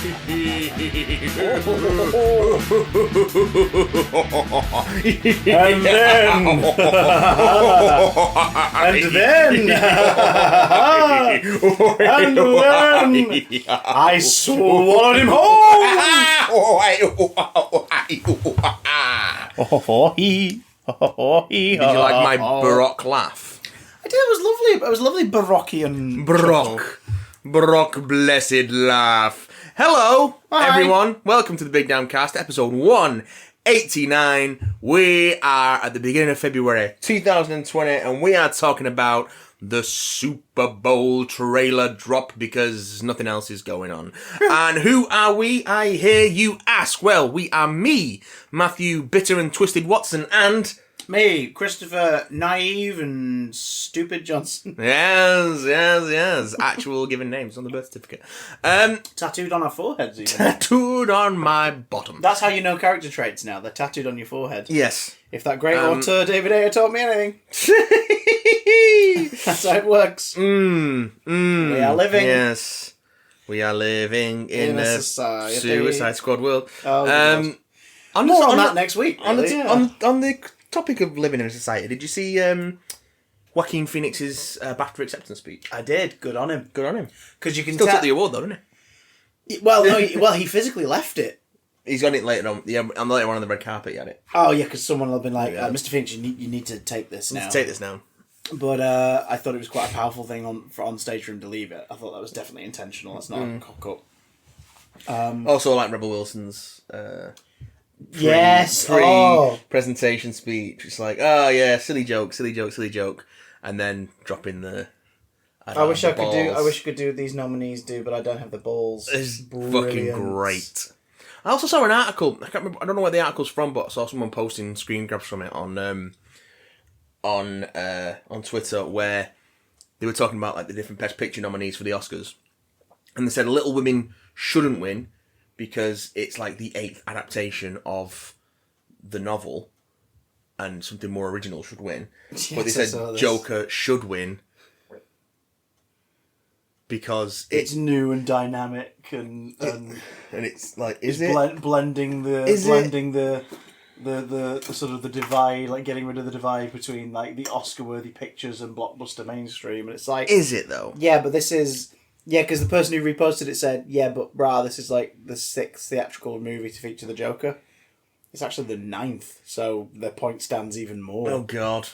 I swallowed him whole. Did you like my Baroque laugh? I did. It was lovely. It was lovely Barockian. Baroque blessed laugh. Hello, Hi. everyone. Welcome to the Big Damn Cast, episode 189. We are at the beginning of February 2020, and we are talking about the Super Bowl trailer drop because nothing else is going on. And who are we, I hear you ask? Well, we are me, Matthew Bitter and Twisted Watson, and... Me, Christopher Naive and Stupid Johnson. Yes. Actual given names on the birth certificate. Tattooed on our foreheads, even. Tattooed on my bottom. That's how you know character traits now. They're tattooed on your forehead. Yes. If that great author David Ayer taught me anything. That's how it works. We are living. Yes. We are living in a society. Suicide Squad world. Oh, More on that next week. Really, on the topic of living in a society, did you see Joaquin Phoenix's BAFTA acceptance speech? I did. Good on him. Because you can Still took the award though, didn't he? Well, no. He physically left it. He's got it later on. Yeah, on the later one on the red carpet. He had it. Oh yeah, because someone will have been like, "Mr. Phoenix, you need to take this now." Take this now. But I thought it was quite a powerful thing on stage for him to leave it. I thought that was definitely intentional. That's not a cock up. Also, like Rebel Wilson's. Presentation speech. It's like, oh yeah, silly joke, and then dropping the. I wish I could do these nominees but I don't have the balls. It's fucking great. I also saw an article. I can't remember. I don't know where the article's from, but I saw someone posting screen grabs from it on Twitter where they were talking about like the different Best Picture nominees for the Oscars, and they said Little Women shouldn't win because it's like the 8th adaptation of the novel, and something more original should win. Yes, but they said Joker should win because it's new and dynamic and it's like blending the sort of the divide, like getting rid of the divide between like the Oscar-worthy pictures and blockbuster mainstream, and it's like, is it though? Yeah, but this is. Yeah, because the person who reposted it said, yeah, but this is like the 6th theatrical movie to feature the Joker. It's actually the 9th, so their point stands even more. Oh, God.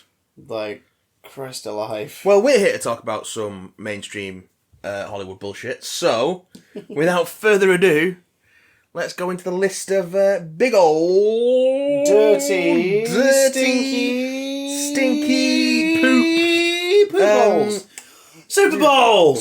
Like, Christ alive. Well, we're here to talk about some mainstream Hollywood bullshit, so, without further ado, let's go into the list of big old... Dirty, stinky poop balls. Super Bowl!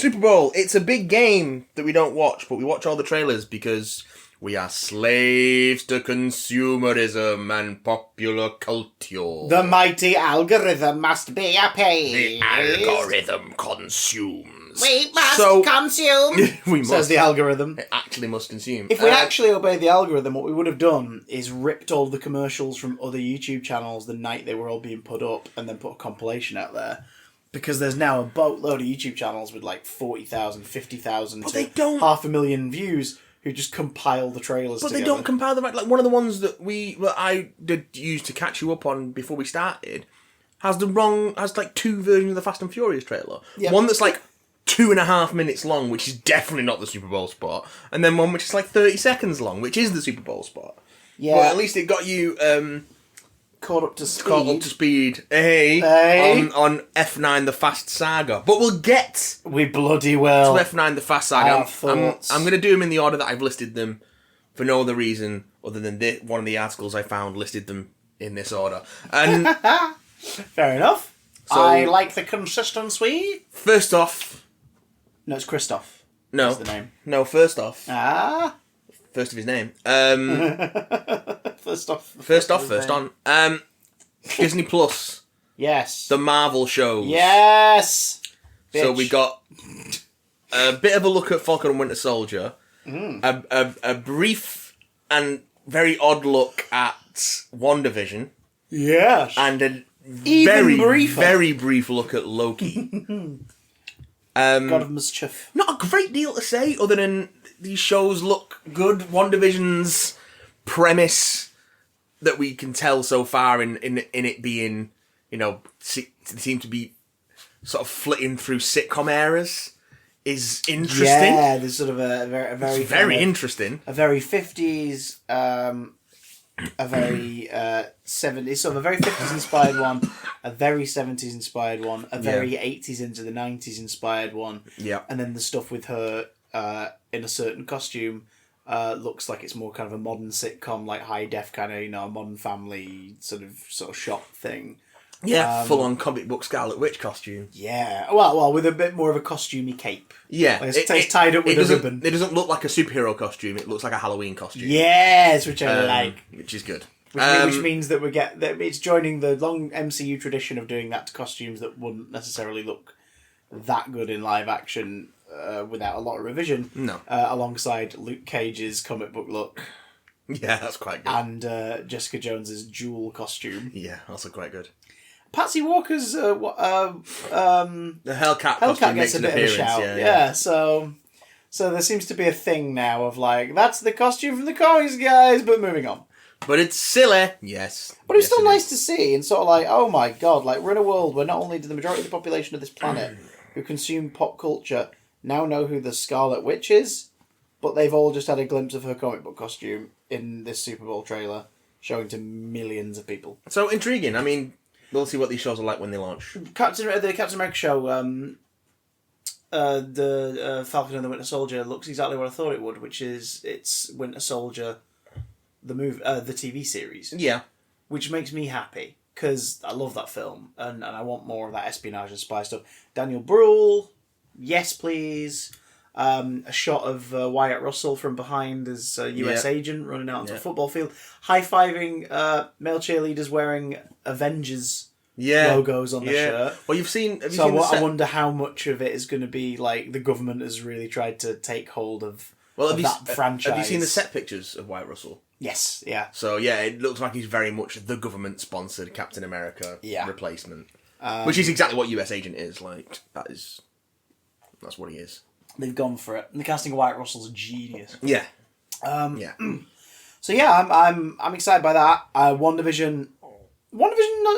It's a big game that we don't watch, but we watch all the trailers because we are slaves to consumerism and popular culture. The mighty algorithm must be appeased. The algorithm consumes. We must consume. We must. Says the algorithm. It actually must consume. If we actually obeyed the algorithm, what we would have done is ripped all the commercials from other YouTube channels the night they were all being put up and then put a compilation out there. Because there's now a boatload of YouTube channels with like 40,000, 50,000 to 500,000 views who just compile the trailers together. But they don't compile the right... Like, one of the ones that I did use to catch you up on before we started has like 2 versions of the Fast and Furious trailer. Yep. One that's like 2.5 minutes long, which is definitely not the Super Bowl spot, and then one which is like 30 seconds long, which is the Super Bowl spot. Yeah. But at least it got you... Caught up to speed. Hey. On F9 The Fast Saga. But we'll get... We bloody well. To F9 The Fast Saga. I'm going to do them in the order that I've listed them for no other reason other than one of the articles I found listed them in this order. And fair enough. So, I like the consistency. First off... No, it's Christoph. No. That's the name. No, first off. First of his name. First off, first on. Disney Plus. Yes. The Marvel shows. Yes. Bitch. So we got a bit of a look at Falcon and Winter Soldier. A brief and very odd look at WandaVision. Yes. And a very brief look at Loki. God of Mischief. Not a great deal to say other than these shows look good. WandaVision's premise that we can tell so far in it being, seem to be sort of flitting through sitcom eras is interesting. Yeah, there's sort of a very very interesting. A very 50s, a very 70s, sort of a very 50s inspired one, a very 70s inspired one, a very 80s into the 90s inspired one. Yeah. And then the stuff with her in a certain costume looks like it's more kind of a modern sitcom, like high def kind of, Modern Family sort of shot thing. Yeah, full-on comic book Scarlet Witch costume. Yeah, well, with a bit more of a costumey cape. Yeah. Like it's tied up with a ribbon. It doesn't look like a superhero costume, it looks like a Halloween costume. Yes, which I like. Which is good. Which means that it's joining the long MCU tradition of doing that to costumes that wouldn't necessarily look that good in live action without a lot of revision. No. Alongside Luke Cage's comic book look. Yeah, that's quite good. And Jessica Jones's Jewel costume. Yeah, also quite good. Patsy Walker's The Hellcat costume gets makes a an bit appearance. of a shout. Yeah. So there seems to be a thing now of like, that's the costume from the comics, guys, but moving on. But it's silly. Yes. But it's Yes, still it nice is. to see, and sort of like, oh my god, like we're in a world where not only do the majority of the population of this planet who consume pop culture now know who the Scarlet Witch is, but they've all just had a glimpse of her comic book costume in this Super Bowl trailer, showing to millions of people. So intriguing. I mean, we'll see what these shows are like when they launch. The Captain America show, the Falcon and the Winter Soldier looks exactly what I thought it would, which is it's Winter Soldier, the TV series. Yeah. Which makes me happy, because I love that film, and I want more of that espionage and spy stuff. Daniel Bruhl, yes please. A shot of Wyatt Russell from behind as a US agent running out onto a football field, high-fiving male cheerleaders wearing Avengers logos on the shirt. Well, have you seen I wonder how much of it is going to be like the government has really tried to take hold of, that franchise. Have you seen the set pictures of Wyatt Russell? Yes, yeah. So, yeah, it looks like he's very much the government-sponsored Captain America replacement. Which is exactly what US Agent is. Like, that's what he is. They've gone for it. And the casting of Wyatt Russell's a genius. Yeah. So yeah, I'm excited by that. WandaVision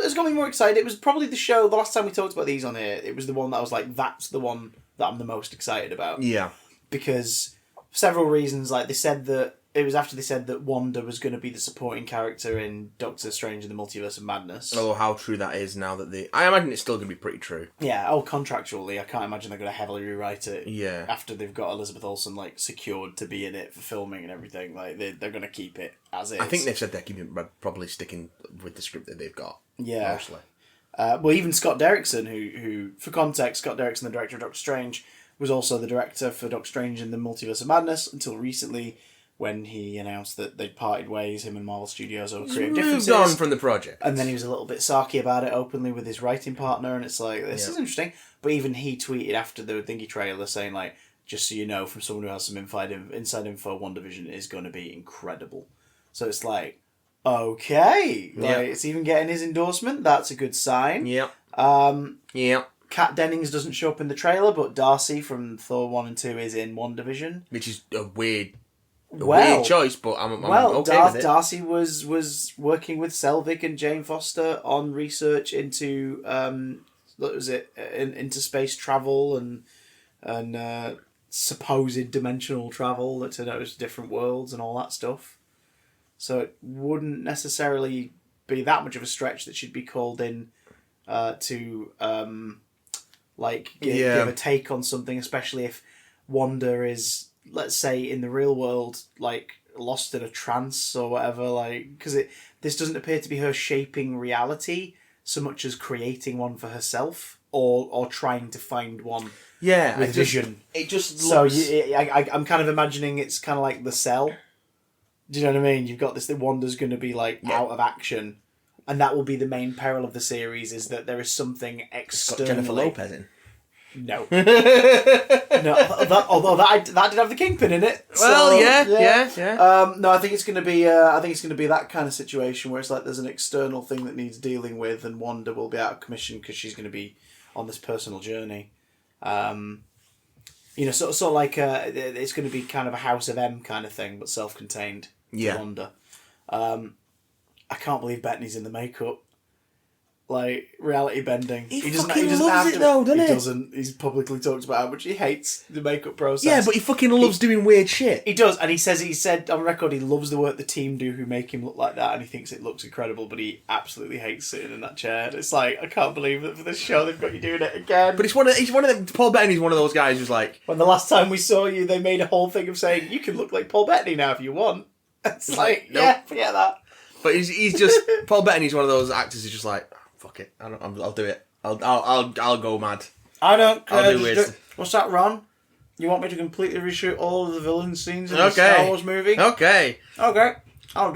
has got me more excited. It was probably the show, the last time we talked about these on here, it was the one that I was like, that's the one that I'm the most excited about. Yeah. Because for several reasons, like they said that, it was after they said that Wanda was going to be the supporting character in Doctor Strange and the Multiverse of Madness. Oh, how true that is now that I imagine it's still going to be pretty true. Yeah, contractually, I can't imagine they're going to heavily rewrite it. Yeah. After they've got Elizabeth Olsen, like, secured to be in it for filming and everything. Like, they're going to keep it as is. I think they've said they're probably sticking with the script that they've got. Yeah. Mostly. Well, even Scott Derrickson, who, for context, Scott Derrickson, the director of Doctor Strange, was also the director for Doctor Strange and the Multiverse of Madness until recently, when he announced that they'd parted ways, him and Marvel Studios, over creative differences. Moved on from the project. And then he was a little bit sarky about it openly with his writing partner, and it's like, this is interesting. But even he tweeted after the Thingy trailer saying, like, just so you know, from someone who has some inside info, WandaVision is going to be incredible. So it's like, okay. Like, it's even getting his endorsement. That's a good sign. Yeah. Kat Dennings doesn't show up in the trailer, but Darcy from Thor 1 and 2 is in WandaVision. Which is a weird choice, but I'm okay with it. Darcy was working with Selvig and Jane Foster on research into into space travel and supposed dimensional travel that turned out as different worlds and all that stuff. So it wouldn't necessarily be that much of a stretch that she'd be called in to give a take on something, especially if Wanda is, let's say, in the real world, like, lost in a trance or whatever, like, because this doesn't appear to be her shaping reality so much as creating one for herself or trying to find one with vision. It just So looks... I'm kind of imagining it's kind of like The Cell. Do you know what I mean? You've got this, that Wanda's going to be, like, out of action, and that will be the main peril of the series, is that there is something externally... It's got Jennifer Lopez in. No. Although that did have the Kingpin in it. Well, so, yeah. No, I think it's going to be. I think it's going to be that kind of situation where it's like there's an external thing that needs dealing with, and Wanda will be out of commission because she's going to be on this personal journey. You know, sort of like it's going to be kind of a House of M kind of thing, but self-contained. Yeah. Wanda. I can't believe Bettany's in the makeup. Like, reality bending. He doesn't loves have it though, doesn't he? He doesn't. He's publicly talked about how much he hates the makeup process. Yeah, but he fucking loves doing weird shit. He does, and he said on record he loves the work the team do who make him look like that, and he thinks it looks incredible, but he absolutely hates sitting in that chair. And it's like, I can't believe that for this show they've got you doing it again. But he's one of them. Paul Bettany's one of those guys who's like, When the last time we saw you, they made a whole thing of saying, you can look like Paul Bettany now if you want. It's like, Nope. yeah, forget that. but he's just Paul Bettany's one of those actors who's just like, fuck it, I'll do it. I'll go mad. I don't I'll do weird. What's that, Ron? You want me to completely reshoot all of the villain scenes in the Okay. Star Wars movie? Okay, I'll do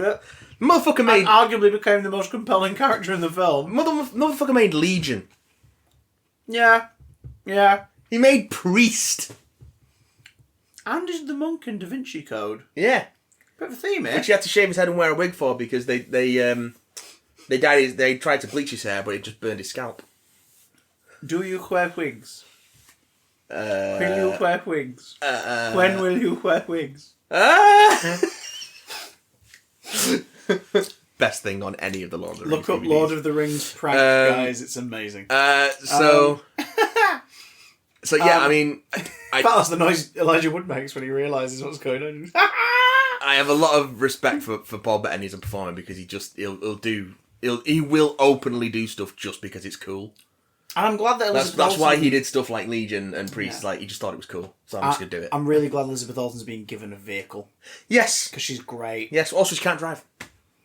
it. motherfucker And made arguably became the most compelling character in the film. motherfucker made Legion. Yeah. He made Priest. And is the monk in Da Vinci Code. Yeah, Bit of a theme, eh? which he had to shave his head and wear a wig for because they tried to bleach his hair, but it just burned his scalp. Do you wear wigs? Will you wear wigs? When will you wear wigs? Best thing on any of the Lord of the Rings Look up DVDs. Lord of the Rings prank, guys. It's amazing. So yeah, I mean, That's the noise Elijah Wood makes when he realises what's going on. I have a lot of respect for Paul Bettany as a performer because he will openly do stuff just because it's cool. And I'm glad that That's why he did stuff like Legion and Priest. Yeah. Like, he just thought it was cool, so I'm just gonna do it. I'm really glad Elizabeth Olsen's being given a vehicle Yes, because she's great. yes. Also, she can't drive.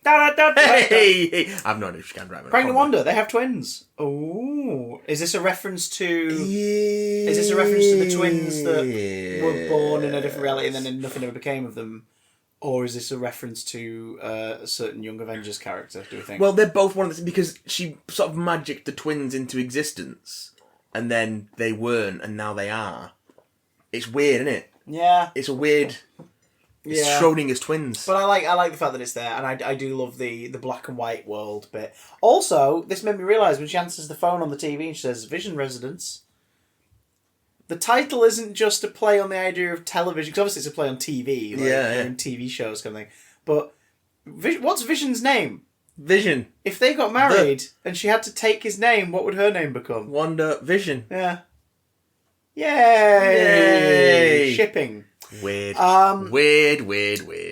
Hey! I've no idea if she can drive. Pregnant Wanda, they have twins. Oh, is this a reference to? Is this a reference to the twins that were born in a different reality and then nothing ever became of them? Or is this a reference to a certain Young Avengers character, do you think? Well, they're both one of the... Because she sort of magicked the twins into existence, and then they weren't, and now they are. It's weird, isn't it? Yeah. It's a weird... It's Yeah. Schrodinger's twins. But I like the fact that it's there, and I do love the black and white world bit. Also, this made me realise when she answers the phone on the TV and she says, Vision Residence... The title isn't just a play on the idea of television, because obviously it's a play on TV, like in TV shows kind of thing. But what's Vision's name? Vision. If they got married and she had to take his name, what would her name become? Wandavision. Yeah. Yay! Shipping. Weird. Um, Weird.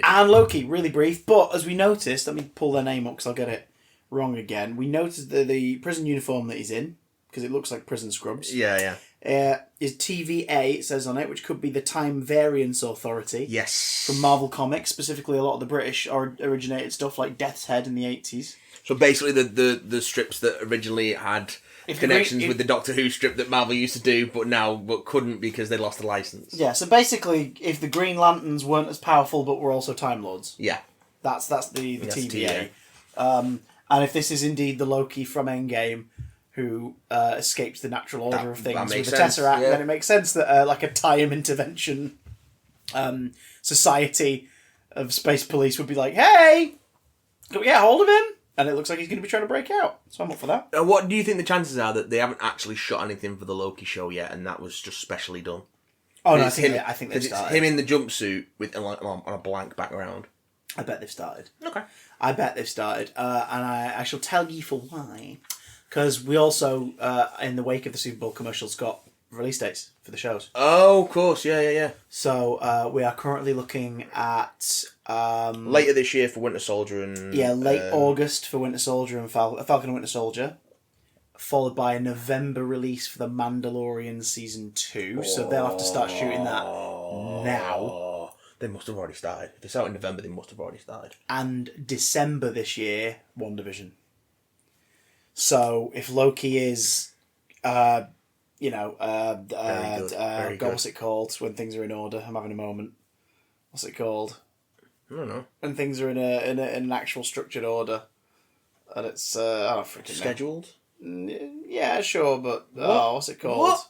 And Loki, really brief, but as we noticed, let me pull their name up because I'll get it wrong again. We noticed the prison uniform that he's in, because it looks like prison scrubs. Yeah. Is TVA, it says on it, which could be the Time Variance Authority. Yes. From Marvel Comics, specifically a lot of the British originated stuff like Death's Head in the 80s. So basically the strips that originally had connections with the Doctor Who strip that Marvel used to do, but couldn't because they lost the license. Yeah, so basically, if the Green Lanterns weren't as powerful but were also Time Lords. Yeah. That's the TVA. And if this is indeed the Loki from Endgame who escapes the natural order of things with the Tesseract, then it makes sense that like a time intervention society of space police would be like, hey, can we get a hold of him? And it looks like he's going to be trying to break out. So I'm up for that. What do you think the chances are that they haven't actually shot anything for the Loki show yet, and that was just specially done? Oh no, I think they've started. It's him in the jumpsuit with on a blank background. I bet they've started. Okay. I bet they've started, and I shall tell you for why. Because we also, in the wake of the Super Bowl commercials, got release dates for the shows. Oh, of course, yeah. So we are currently looking at later this year for Winter Soldier and late August for Winter Soldier and Falcon and Winter Soldier, followed by a November release for The Mandalorian season 2. So they'll have to start shooting that now. They must have already started. If it's out in November, they must have already started. And December this year, Wandavision. So if Loki is, Very good. what's it called when things are in order? I'm having a moment. What's it called? I don't know. When things are in an actual structured order, and it's I don't freaking Scheduled. know. Yeah, sure, but what's it called? What?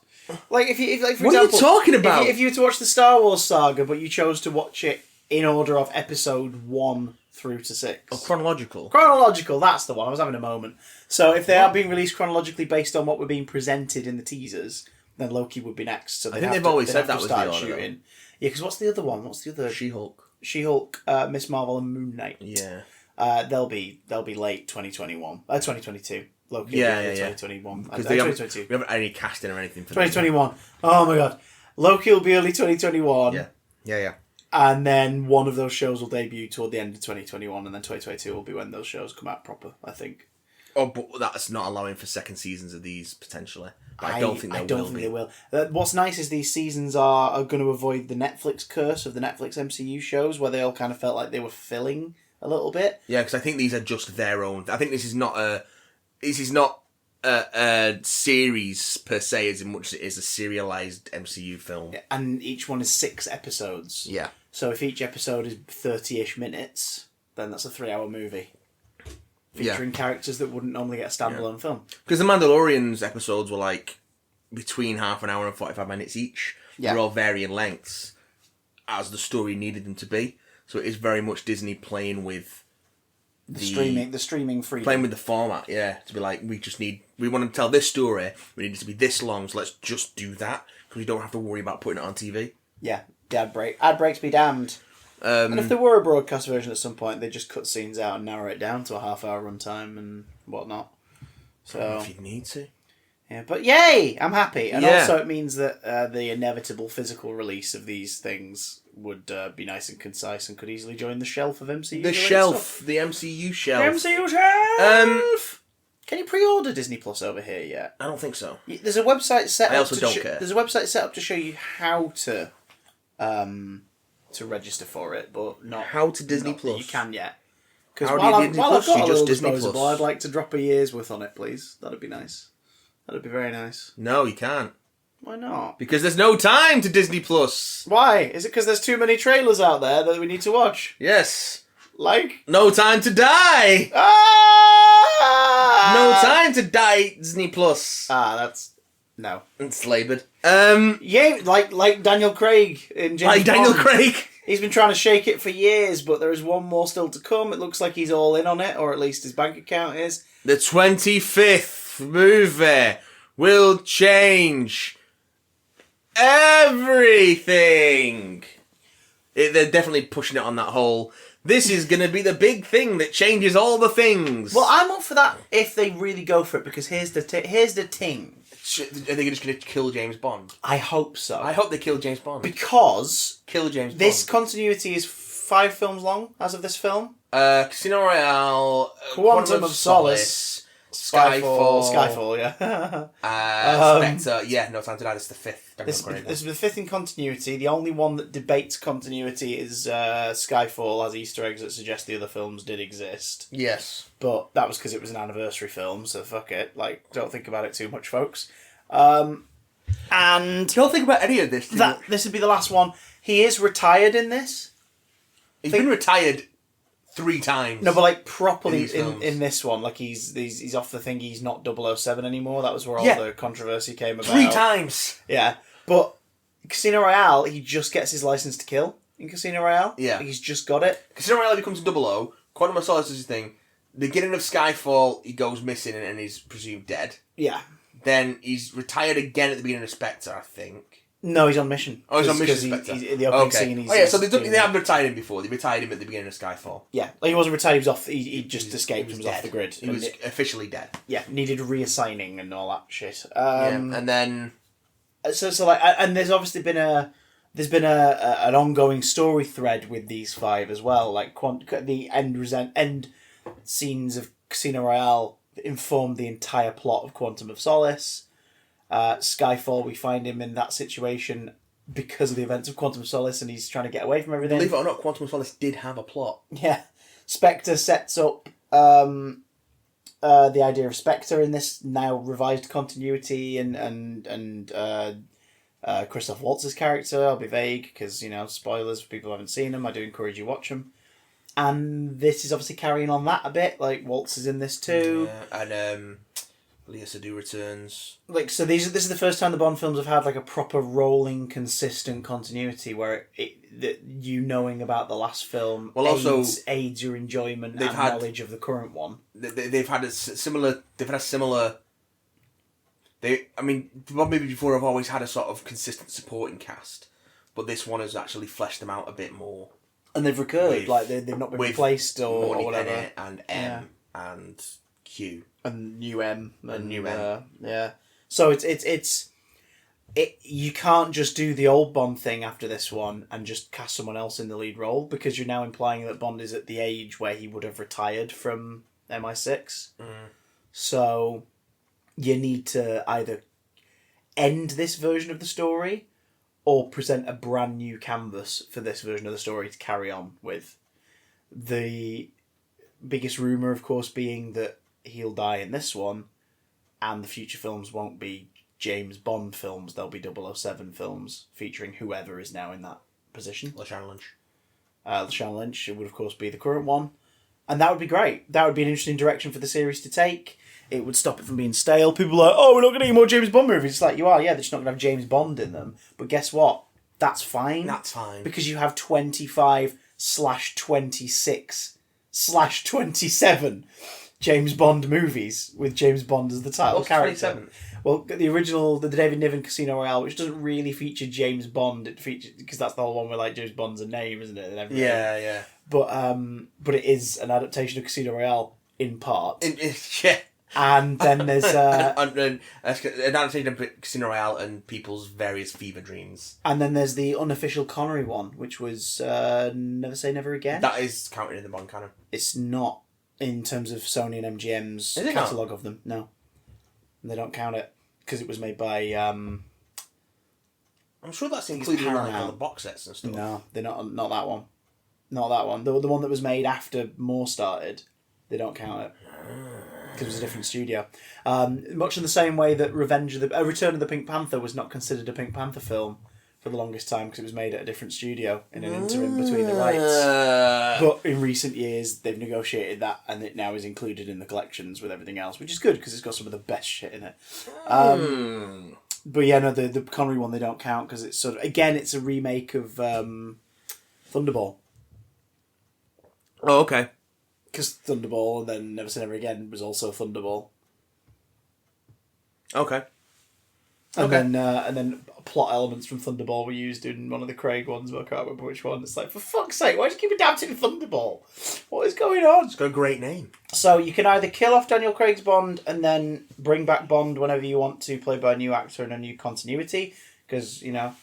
Like if you like for What example, are you talking about? If you were to watch the Star Wars saga, but you chose to watch it in order of episode 1 through to 6. Oh, chronological. Chronological, that's the one. I was having a moment. So if they are being released chronologically based on what we're being presented in the teasers, then Loki would be next. So I think they've always said that was the order. Shooting. Yeah, because what's the other one? What's the other? She-Hulk. She-Hulk, Miss Marvel, and Moon Knight. Yeah. They'll be late 2021, 2022. Loki, yeah, 2021. Because 2022. We haven't had any casting or anything for 2021. Oh my god, Loki will be early 2021. Yeah. And then one of those shows will debut toward the end of 2021, and then 2022 will be when those shows come out proper, I think. Oh, but that's not allowing for second seasons of these, potentially. But I don't think they will. What's nice is these seasons are going to avoid the Netflix curse of the Netflix MCU shows, where they all kind of felt like they were filling a little bit. Yeah, because I think these are just their own. I think this is not a series per se as much as it is a serialized MCU film. And each one is 6 episodes. Yeah. So if each episode is 30-ish minutes, then that's a 3-hour movie. Featuring characters that wouldn't normally get a standalone film. Because the Mandalorian's episodes were like between half an hour and 45 minutes each. Yeah. They're all varying lengths as the story needed them to be. So it is very much Disney playing with the streaming freedom. Playing with the format, yeah. To be like, we want to tell this story, we need it to be this long, so let's just do that. Because we don't have to worry about putting it on TV. Yeah, ad breaks be damned. And if there were a broadcast version at some point, they'd just cut scenes out and narrow it down to a half-hour runtime and whatnot. So if you need to. Yeah, but yay! I'm happy. And also it means that the inevitable physical release of these things would be nice and concise and could easily join the shelf of MCU. The shelf. The MCU shelf. The MCU shelf! Can you pre-order Disney Plus over here yet? I don't think so. There's a website set up. I also don't care. There's a website set up to show you how to register for it, but not how to Disney Plus. You can yet. Because while I've got a little Disney disposable, Plus. I'd like to drop a year's worth on it, please. That'd be nice. That'd be very nice. No, you can't. Why not? Because there's no time to Disney Plus. Why? Is it because there's too many trailers out there that we need to watch? Yes. Like? No Time to Die. Ah! No Time to Die, Disney Plus. That's... No. It's laboured. Yeah, like Daniel Craig in James Bond. Daniel Craig. He's been trying to shake it for years, but there is one more still to come. It looks like he's all in on it, or at least his bank account is. The 25th movie will change everything. They're definitely pushing it on that whole... This is going to be the big thing that changes all the things. Well, I'm up for that if they really go for it, because here's the thing. Are they just going to kill James Bond? I hope so. I hope they kill James Bond. Because kill James Bond. This continuity is 5 films long as of this film. Casino Royale, Quantum of Solace, Skyfall, yeah. Spectre, No Time to Die. This is the 5th. This is the 5th in continuity. The only one that debates continuity is Skyfall, has Easter eggs that suggest the other films did exist. Yes. But that was because it was an anniversary film, so fuck it. Like, don't think about it too much, folks. And don't think about any of this. This would be the last one. He is retired in this. He's been retired 3 times. No, but like properly in this one, like he's off the thing. He's not 007 anymore. That was where all the controversy came about. 3 times. Yeah, but Casino Royale, he just gets his license to kill in Casino Royale. Yeah, he's just got it. Casino Royale becomes a 00. Quantum of Solace is his thing. The beginning of Skyfall, he goes missing and is presumed dead. Yeah. Then he's retired again at the beginning of Spectre, I think. No, he's on mission. Oh, he's on mission. In the opening scene. So they have retired him before. They retired him at the beginning of Skyfall. Yeah, like he wasn't retired. He was off. He just escaped and was off the grid. He was officially dead. Yeah, needed reassigning and all that shit. And then so like, and there's obviously been an ongoing story thread with these 5 as well. Like the end scenes of Casino Royale informed the entire plot of Quantum of Solace. Skyfall, we find him in that situation because of the events of Quantum of Solace, and he's trying to get away from everything. Believe it or not, Quantum of Solace did have a plot. Yeah. Spectre sets up the idea of Spectre in this now revised continuity, and Christoph Waltz's character. I'll be vague because, spoilers for people who haven't seen them. I do encourage you to watch them. And this is obviously carrying on that a bit. Like, Waltz is in this too. Yeah, and Lea Seydoux returns. Like, so this is the first time the Bond films have had like a proper rolling, consistent continuity where you knowing about the last film aids your enjoyment and knowledge of the current one. They've had a similar Maybe before I've always had a sort of consistent supporting cast, but this one has actually fleshed them out a bit more. And they've recurred, they've not been replaced or whatever. Bennett and M and Q. And new M. And new M. Yeah. So it's you can't just do the old Bond thing after this one and just cast someone else in the lead role, because you're now implying that Bond is at the age where he would have retired from MI6. So you need to either end this version of the story or present a brand new canvas for this version of the story to carry on with. The biggest rumour, of course, being that he'll die in this one, and the future films won't be James Bond films, they'll be 007 films featuring whoever is now in that position. Lashana Lynch. Lashana Lynch would, of course, be the current one. And that would be great. That would be an interesting direction for the series to take. It would stop it from being stale. People are like, oh, we're not going to get more James Bond movies. It's like, you are, yeah, they're just not going to have James Bond in them. But guess what? That's fine. That's fine. Because you have 25/26/27 James Bond movies with James Bond as the title character. 27? Well, the original, the David Niven Casino Royale, which doesn't really feature James Bond, it features, because that's the whole one where like James Bond's a name, isn't it? And everything. Yeah. But it is an adaptation of Casino Royale in part. Yeah. And then there's an adaptation of Casino Royale and people's various fever dreams. And then there's the unofficial Connery one, which was Never Say Never Again. That is counted in the Bond canon. It's not in terms of Sony and MGM's catalogue of them. No, they don't count it because it was made by. I'm sure that's included in all the box sets and stuff. No, they're not. Not that one. Not that one. The one that was made after Moore started, they don't count it. Because it was a different studio. Much in the same way that Return of the Pink Panther was not considered a Pink Panther film for the longest time because it was made at a different studio in an interim between the rights. But in recent years, they've negotiated that and it now is included in the collections with everything else, which is good because it's got some of the best shit in it. But yeah, no, the Connery one they don't count because it's sort of, again, it's a remake of Thunderball. Oh, okay. Because Thunderball and then Never Say Never Again was also Thunderball. Okay. And then plot elements from Thunderball were used in one of the Craig ones, but I can't remember which one. It's like, for fuck's sake, why do you keep adapting Thunderball? What is going on? It's got a great name. So you can either kill off Daniel Craig's Bond and then bring back Bond whenever you want to, played by a new actor in a new continuity, because, you know,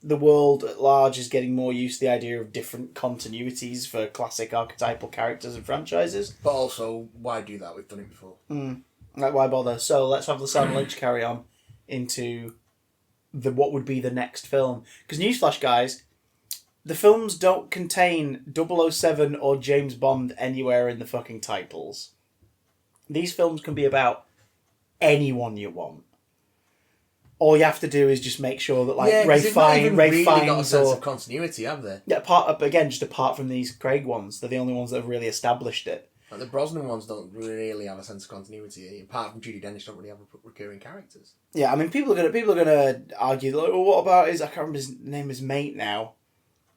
the world at large is getting more used to the idea of different continuities for classic archetypal characters and franchises. But also, why do that? We've done it before. Like, why bother? So let's have Lashana Lynch carry on into what would be the next film. Because newsflash, guys, the films don't contain 007 or James Bond anywhere in the fucking titles. These films can be about anyone you want. All you have to do is just make sure that, like, Ray Fiennes got a sense of continuity, have they? Yeah, just apart from these Craig ones, they're the only ones that have really established it. Like the Brosnan ones don't really have a sense of continuity. Apart from Judi Dench, don't really have recurring characters. Yeah, I mean, people are gonna argue, like, well, what about I can't remember his name, his mate now.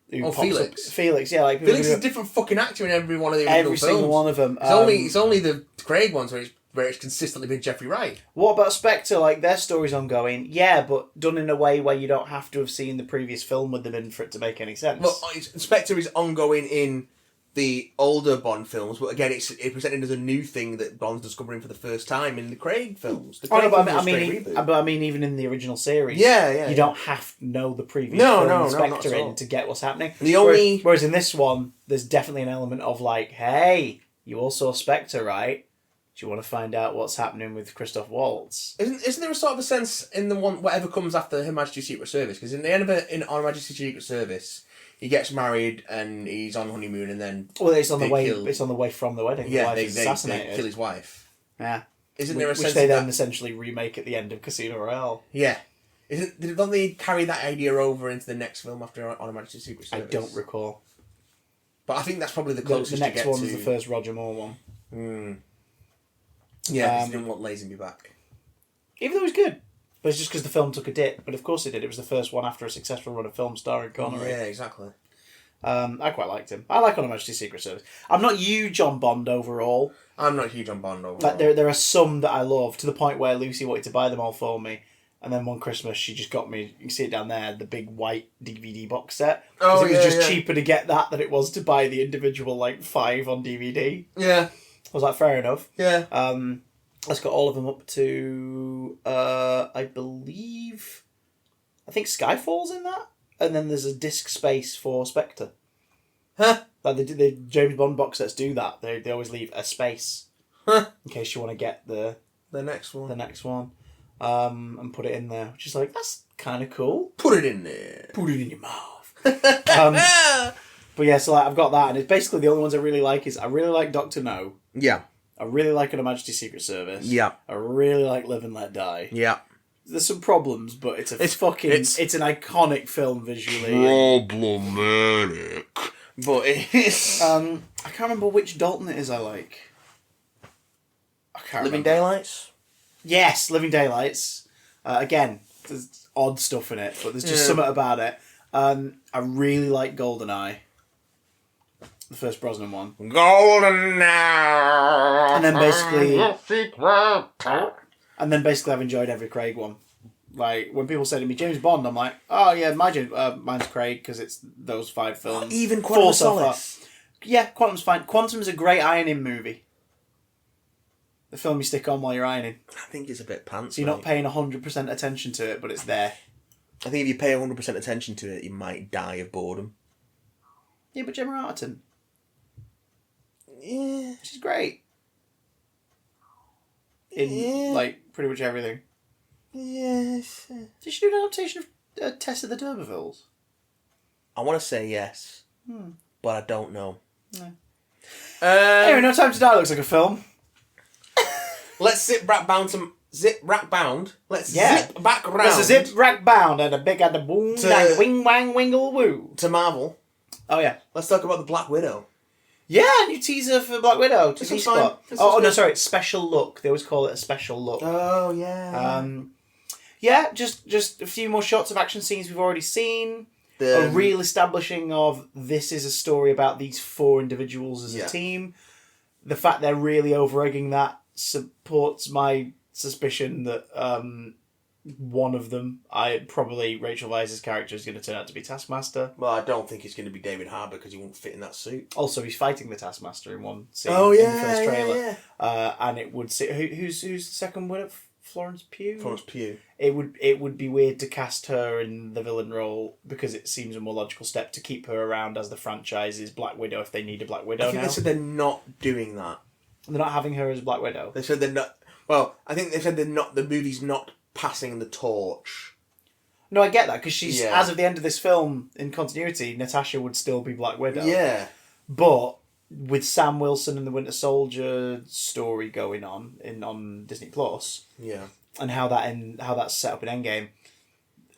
Felix. Felix, yeah, like Felix is a different fucking actor in every one of the original films. Every single one of them. It's only the Craig ones where it's consistently been Jeffrey Wright. What about Spectre? Like, their story's ongoing. Yeah, but done in a way where you don't have to have seen the previous film with them in for it to make any sense. Well, Spectre is ongoing in the older Bond films, but again, it's presented as a new thing that Bond's discovering for the first time in the Craig films. The Craig but I mean, even in the original series, you don't have to know the previous film Spectre in to get what's happening. Whereas in this one, there's definitely an element of like, hey, you all saw Spectre, right? Do you want to find out what's happening with Christoph Waltz? Isn't there a sort of a sense in the one whatever comes after Her Majesty's Secret Service? Because in the end of it, in Her Majesty's Secret Service, he gets married and he's on honeymoon, and then it's on the way. It's on the way from the wedding. Yeah, they kill his wife. Yeah, isn't there a sense which they then essentially remake at the end of Casino Royale? Yeah, don't they carry that idea over into the next film after On Her Majesty's Secret Service? I don't recall, but I think that's probably the closest. The next one's the first Roger Moore one. Yeah, because he didn't want Lazenby back. Even though it was good. But it's just because the film took a dip. But of course it did. It was the first one after a successful run of film starring Connery. Yeah, exactly. I quite liked him. I like On Her Majesty's Secret Service. I'm not huge on Bond overall. I'm not huge on Bond overall. Like there are some that I love to the point where Lucy wanted to buy them all for me, and then one Christmas she just got me. You can see it down there, the big white DVD box set. Oh, it was just cheaper to get that than it was to buy the individual 5 on DVD. Yeah. I was like, fair enough. Yeah. Let's got all of them up to I think Skyfall's in that, and then there's a disc space for Spectre. Huh? Like the James Bond box sets do that. They always leave a space in case you want to get the next one. The next one, and put it in there, which is like that's kind of cool. Put it in there. Put it in your mouth. But yeah, so I've got that, and it's basically the only ones I really like is I really like Doctor No. Yeah. I really like Her Majesty's Secret Service. Yeah. I really like Live and Let Die. Yeah. There's some problems, but it's an iconic film visually. Problematic. But it's... I can't remember which Dalton it is I like. I can't Living remember. Daylights? Yes, Living Daylights. Again, there's odd stuff in it, but there's just something about it. I really like GoldenEye. The first Brosnan one. GoldenEye! And then basically I've enjoyed every Craig one. Like, when people say to me, James Bond, I'm like, oh yeah, mine's Craig, because it's those 5 films. Even Quantum of Solace? Yeah, Quantum's fine. Quantum's a great ironing movie. The film you stick on while you're ironing. I think it's a bit pants, So you're not paying 100% attention to it, but it's there. I think if you pay 100% attention to it, you might die of boredom. Yeah, but Gemma Arterton. Yeah. She's great. In, pretty much everything. Yes. Did she do an adaptation of Tess of the D'Urbervilles? I want to say yes, but I don't know. No. Anyway, No Time to Die looks like a film. Let's zip back bound. Let's zip back round. There's a zip rack bound and a big and a boom and a wing wang wingle woo. To Marvel. Oh yeah. Let's talk about the Black Widow. Yeah, new teaser for Black Widow. TV spot. Oh no, sorry, special look. They always call it a special look. Oh yeah. Yeah, just a few more shots of action scenes we've already seen. A real establishing of this is a story about these 4 individuals as a team. The fact they're really over-egging that supports my suspicion that one of them, probably Rachel Weisz's character, is going to turn out to be Taskmaster. Well, I don't think it's going to be David Harbour because he won't fit in that suit. Also, he's fighting the Taskmaster in one scene in the first trailer. Yeah. And it would see who's the second winner? Florence Pugh. Florence Pugh. It would be weird to cast her in the villain role because it seems a more logical step to keep her around as the franchise's Black Widow if they need a Black Widow. I think they said they're not doing that. They're not having her as Black Widow. They said they're not. Well, I think they said they're not. The movie's not passing the torch. No, I get that because she's as of the end of this film in continuity, Natasha would still be Black Widow. Yeah, but with Sam Wilson and the Winter Soldier story going on Disney Plus, and how that's set up in Endgame,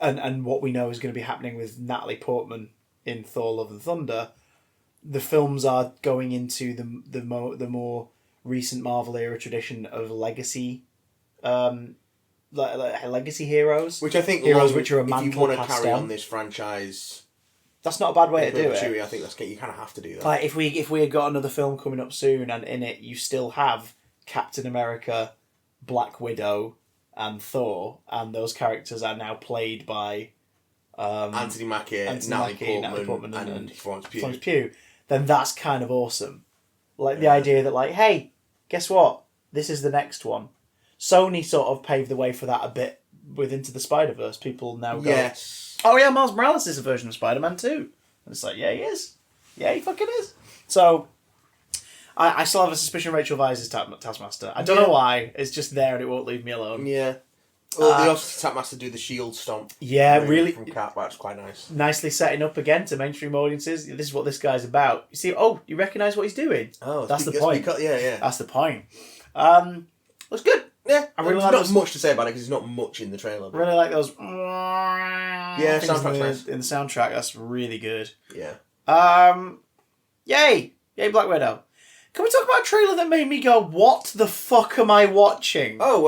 and what we know is going to be happening with Natalie Portman in Thor: Love and Thunder, the films are going into the more recent Marvel era tradition of legacy, legacy heroes, which I think heroes which are a if mantle you want to passed carry on on this franchise. That's not a bad way to do it. Chewie, I think you kind of have to do that. Like if we had got another film coming up soon, and in it you still have Captain America, Black Widow, and Thor, and those characters are now played by Anthony Mackie, Natalie Portman, and Florence Pugh. Then that's kind of awesome. Like the idea that hey, guess what? This is the next one. Sony sort of paved the way for that a bit with Into the Spider-Verse. People now go, yes. Oh yeah, Miles Morales is a version of Spider-Man too. And it's like, yeah, he is. Yeah, he fucking is. So, I still have a suspicion Rachel Weisz is Taskmaster. I don't know why. It's just there and it won't leave me alone. Yeah. Well, they also Taskmaster do the shield stomp. Yeah, really. From Cat, that's quite nice. Nicely setting up again to mainstream audiences. This is what this guy's about. You see, you recognise what he's doing. Oh, that's the point. Yeah. That's the point. Looks good. Yeah, I really like not much to say about it because there's not much in the trailer. But... Really like those. Yeah, soundtrack's nice. In the soundtrack, that's really good. Yeah. Yay Black Widow. Can we talk about a trailer that made me go, what the fuck am I watching? Oh,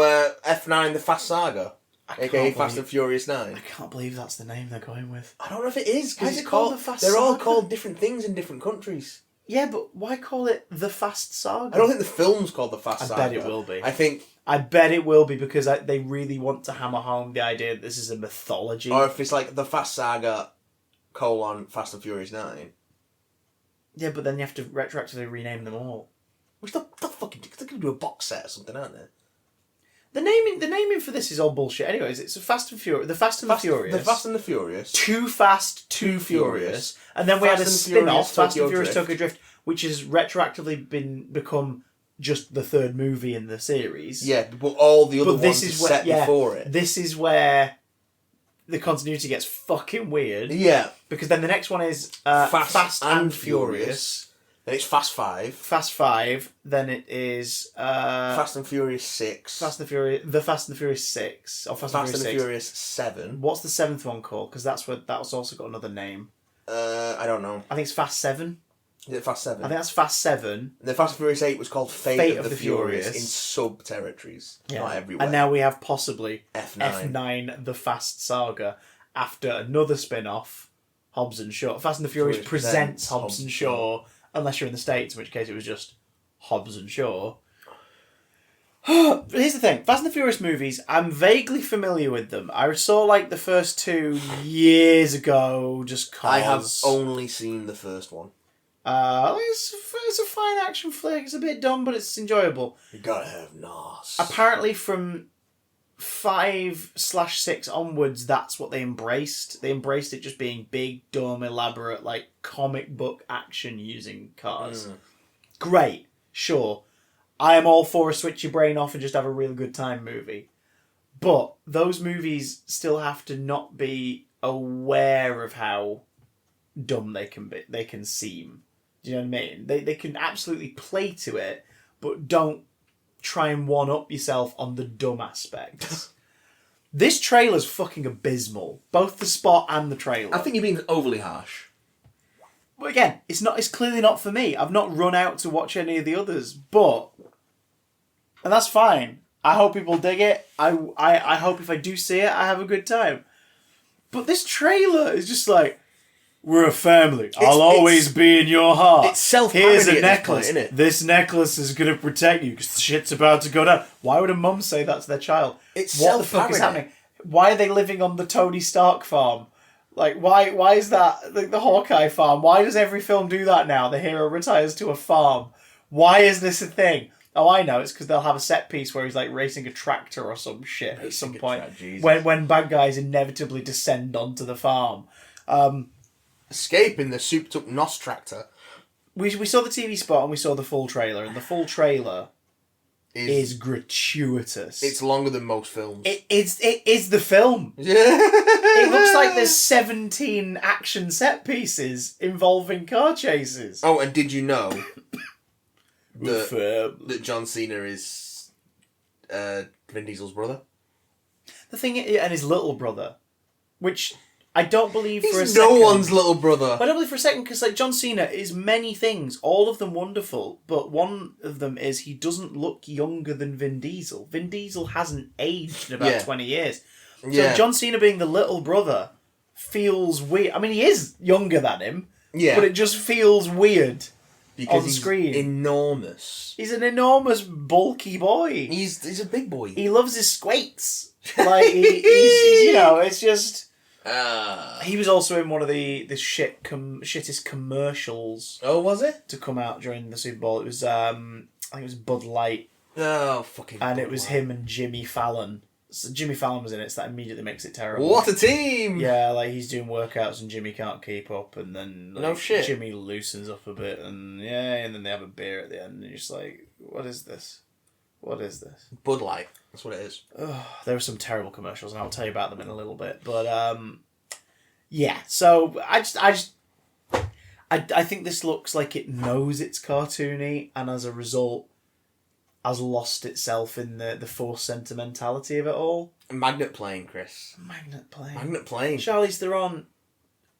F9 The Fast Saga. aka Fast and Furious 9. I can't believe that's the name they're going with. I don't know if it is, Why because is it called the Fast they're all Saga? called different things in different countries. Yeah, but why call it the Fast Saga? I don't think the film's called the Fast Saga. I bet it will be. I bet it will be because they really want to hammer home the idea that this is a mythology. Or if it's like the Fast Saga, Fast and Furious 9. Yeah, but then you have to retroactively rename them all. Which the fucking... They're going to do a box set or something, aren't they? The naming for this is all bullshit. Anyways, it's a Fast and Furious. The Fast and the Furious. The Fast and the Furious. Too Fast, Too Furious. And then we had a spin-off, Fast and Furious Tokyo Drift, which has retroactively become just the third movie in the series. Yeah, but all the other ones are set before it. This is where the continuity gets fucking weird. Yeah. Because then the next one is Fast and Furious. Then it's Fast 5. Fast 5. Then it is... Fast and Furious 6. The Fast and the Furious 6. Or Fast and Furious 7. What's the 7th one called? Because that's also got another name. I don't know. I think it's Fast 7. Is it Fast 7? I think that's Fast 7. The Fast and Furious 8 was called Fate of the Furious in sub-territories. Yeah. Not everywhere. And now we have possibly F9. F9, the Fast Saga, after another spin-off, Hobbs and Shaw. Fast and the Furious presents Hobbs and Shaw, unless you're in the States, in which case it was just Hobbs and Shaw. But here's the thing. Fast and the Furious movies, I'm vaguely familiar with them. I saw like the first 2 years ago just cause... I have only seen the first one. It's a fine action flick. It's a bit dumb, but it's enjoyable. You gotta have NOS. Apparently from 5/6 onwards, that's what they embraced. They embraced it just being big, dumb, elaborate, like comic book action using cars. Great, sure. I am all for a switch your brain off and just have a real good time movie. But those movies still have to not be aware of how dumb they can seem. Do you know what I mean? They can absolutely play to it, but don't try and one-up yourself on the dumb aspects. This trailer's fucking abysmal. Both the spot and the trailer. I think you're being overly harsh. But again, it's clearly not for me. I've not run out to watch any of the others, but... And that's fine. I hope people dig it. I hope if I do see it, I have a good time. But this trailer is just like... We're a family. I'll always be in your heart. It's self-parody. Here's a necklace. Isn't it? This necklace is going to protect you because shit's about to go down. Why would a mum say that to their child? It's what the fuck is happening? Why are they living on the Tony Stark farm? Like, why is that the Hawkeye farm? Why does every film do that now? The hero retires to a farm. Why is this a thing? Oh, I know. It's because they'll have a set piece where he's like racing a tractor or some shit at some point. When bad guys inevitably descend onto the farm. Escaping the souped-up NOS tractor. We saw the TV spot and we saw the full trailer, and the full trailer is gratuitous. It's longer than most films. It is the film. Yeah. It looks like there's 17 action set pieces involving car chases. Oh, and did you know that John Cena is Vin Diesel's brother? The thing and his little brother, which I don't believe He's for a second. no one's little brother. I don't believe for a second because like John Cena is many things, all of them wonderful, but one of them is he doesn't look younger than Vin Diesel. Vin Diesel hasn't aged in about 20 years. So John Cena being the little brother feels weird. I mean, he is younger than him, but it just feels weird because on screen. He's enormous. He's an enormous, bulky boy. He's a big boy. He loves his squates. Like he's it's just. He was also in one of the shittest commercials. Oh, was it? To come out during the Super Bowl. It was I think it was Bud Light. Oh, fucking. And it was him and Jimmy Fallon. So Jimmy Fallon was in it, so that immediately makes it terrible. What a team! Yeah, like he's doing workouts and Jimmy can't keep up, and then no shit. Jimmy loosens up a bit, and and then they have a beer at the end, and you're just like, what is this? What is this? Bud Light. That's what it is. There were some terrible commercials, and I'll tell you about them in a little bit. But yeah. So I think this looks like it knows it's cartoony, and as a result, has lost itself in the forced sentimentality of it all. Magnet plane, Chris. Magnet plane. Magnet plane. Charlize Theron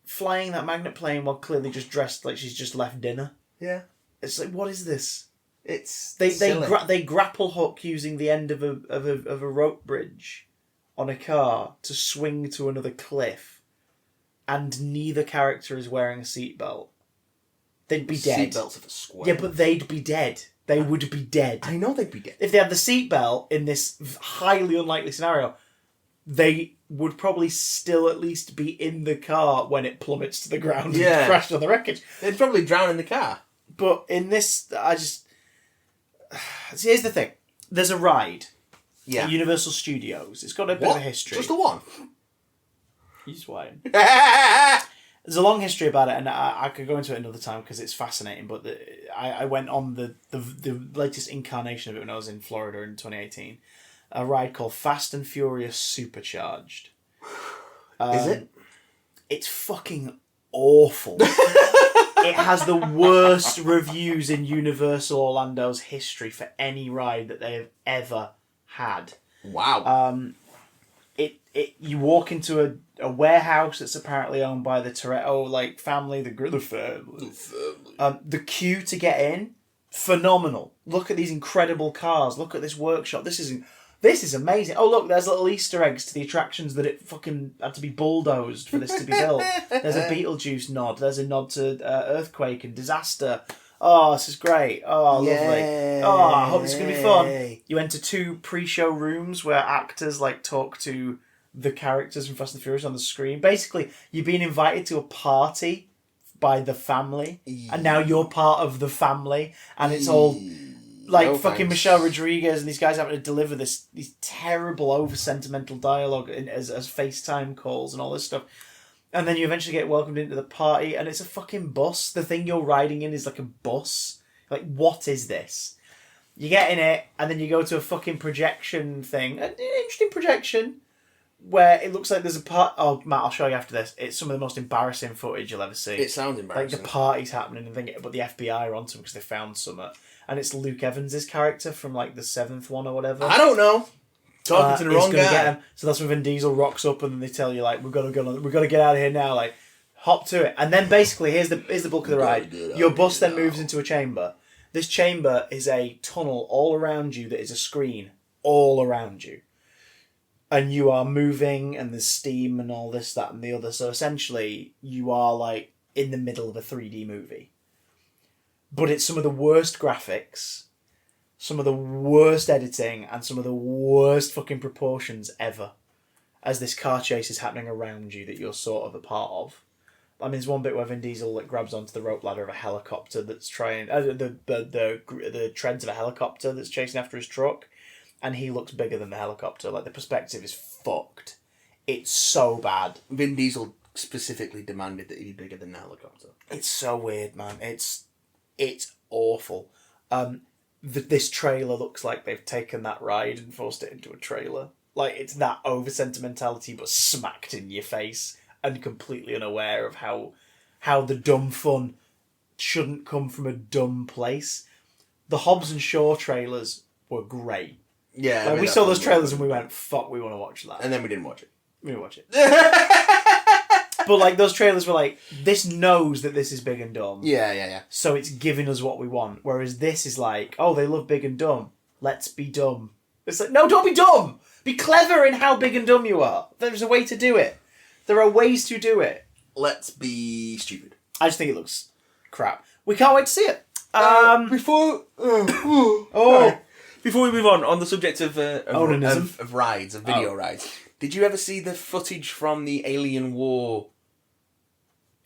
flying that magnet plane while clearly just dressed like she's just left dinner. Yeah. It's like, what is this? It's they grapple hook using the end of a rope bridge on a car to swing to another cliff, and neither character is wearing a seatbelt, they'd be dead. Seatbelts are for square. Yeah, but they'd be dead. They would be dead. I know they'd be dead. If they had the seatbelt in this highly unlikely scenario, they would probably still at least be in the car when it plummets to the ground and crashed on the wreckage. They'd probably drown in the car. But in this, See, here's the thing. There's a ride at Universal Studios. It's got a bit of a history. Just the one? You swine. There's a long history about it, and I could go into it another time because it's fascinating. But I went on the latest incarnation of it when I was in Florida in 2018. A ride called Fast and Furious Supercharged. Is it? It's fucking awful. It has the worst reviews in Universal Orlando's history for any ride that they have ever had. Wow. You walk into a warehouse that's apparently owned by the Toretto family, the family. The queue to get in, phenomenal. Look at these incredible cars. Look at this workshop. This is amazing. Oh look, there's little Easter eggs to the attractions that it fucking had to be bulldozed for this to be built. There's a Beetlejuice nod. There's a nod to Earthquake and Disaster. Oh, this is great. Oh, lovely. Oh, I hope this is going to be fun. You enter 2 pre-show rooms where actors talk to the characters from Fast and Furious on the screen. Basically, you're being invited to a party by the family, and now you're part of the family, and it's all Michelle Rodriguez and these guys having to deliver these terrible over sentimental dialogue as FaceTime calls and all this stuff. And then you eventually get welcomed into the party, and it's a fucking bus. The thing you're riding in is like a bus. What is this? You get in it, and then you go to a fucking projection thing. An interesting projection, where it looks like there's a part... Oh, Matt, I'll show you after this. It's some of the most embarrassing footage you'll ever see. It sounds embarrassing. The party's happening, but the FBI are onto them because they found something. And it's Luke Evans' character from the 7th one or whatever. I don't know. Talking to the wrong guy. Get him. So that's when Vin Diesel rocks up, and then they tell you we've got to get out of here now. Hop to it, and then basically here's the bulk of the ride. Your bus then moves into a chamber. This chamber is a tunnel all around you that is a screen all around you, and you are moving, and there's steam and all this, that, and the other. So essentially, you are in the middle of a 3D movie. But it's some of the worst graphics, some of the worst editing, and some of the worst fucking proportions ever, as this car chase is happening around you that you're sort of a part of. I mean, there's one bit where Vin Diesel grabs onto the rope ladder of a helicopter that's trying... the treads of a helicopter that's chasing after his truck, and he looks bigger than the helicopter. The perspective is fucked. It's so bad. Vin Diesel specifically demanded that he be bigger than the helicopter. It's so weird, man. It's awful. This trailer looks like they've taken that ride and forced it into a trailer. It's that over sentimentality, but smacked in your face, and completely unaware of how the dumb fun shouldn't come from a dumb place. The Hobbs and Shaw trailers were great. Yeah, we saw those trailers and we went, "Fuck, we want to watch that." And then we didn't watch it. We didn't watch it. But those trailers were this knows that this is big and dumb. Yeah. So it's giving us what we want. Whereas this is oh, they love big and dumb. Let's be dumb. It's no, don't be dumb. Be clever in how big and dumb you are. There's a way to do it. There are ways to do it. Let's be stupid. I just think it looks crap. We can't wait to see it. Before we move on the subject of rides, of video rides, did you ever see the footage from the Alien War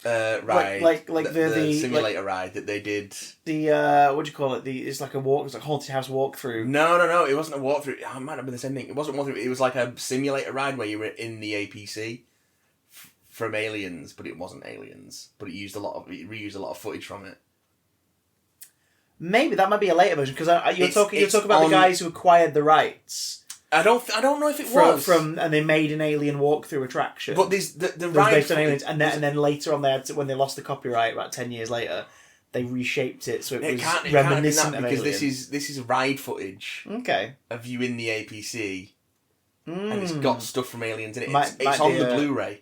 ride? The simulator ride that they did? The what do you call it? It's like a walk. It's like a haunted house walkthrough. No. It wasn't a walkthrough. It might have been the same thing. It wasn't a walkthrough. It was like a simulator ride where you were in the APC from Aliens, but it wasn't Aliens. But it reused a lot of footage from it. Maybe that might be a later version because you're talking about the guys who acquired the rights. I don't know if it was and they made an alien walkthrough attraction. But the ride based on aliens, and then later on when they lost the copyright about 10 years later, they reshaped it so it was reminiscent of because Alien. this is ride footage. Okay. Of you in the APC, and it's got stuff from Aliens in it. Might on the Blu-ray.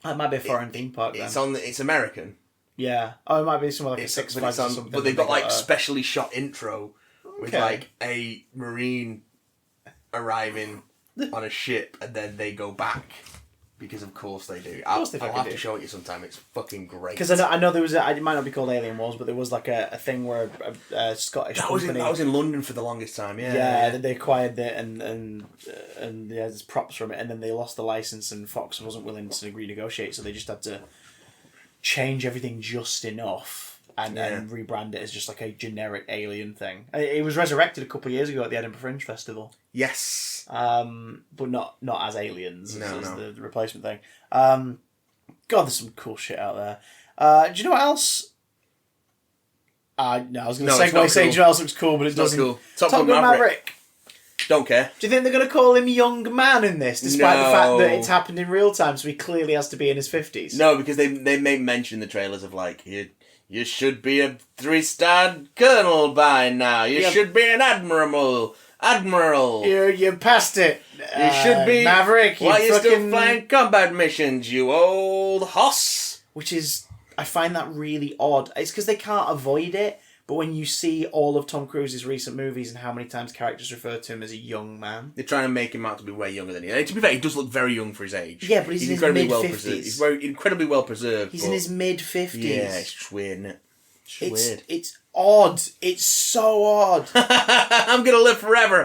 That might be a foreign theme park. It's American. Yeah. Oh, it might be somewhere a Six Flags or something. But they've got specially shot intro with a Marine arriving on a ship, and then they go back. Because of course they do. I'll have to show it you sometime. It's fucking great. Because I know there was it might not be called Alien Wars, but there was like a thing where a Scottish company... That was in London for the longest time, yeah. Yeah, they acquired it and there's props from it, and then they lost the license and Fox wasn't willing to renegotiate, so they just had to change everything just enough and rebrand it as just like a generic Alien thing. It was resurrected a couple of years ago at the Edinburgh Fringe Festival. Yes. But not as aliens as the replacement thing. God, there's some cool shit out there. Do you know what else? No, I was going to segue saying, do you know what else looks cool, but it doesn't. Cool. Top Gun Maverick. Don't care. Do you think they're going to call him Young Man in this, despite the fact that it's happened in real time, so he clearly has to be in his 50s? No, because they may mention the trailers of like, you should be a 3-star colonel by now. You should be an admiral. You passed it. You should be Maverick. Why are you still flying combat missions, you old hoss? Which is, I find that really odd. It's because they can't avoid it. But when you see all of Tom Cruise's recent movies and how many times characters refer to him as a young man, they're trying to make him out to be way younger than he is. To be fair, he does look very young for his age. Yeah, but he's in his mid-50s. He's very incredibly well preserved. He's in his mid-50s. Yeah, it's just weird, isn't it? Weird. It's odd. It's so odd. I'm gonna live forever.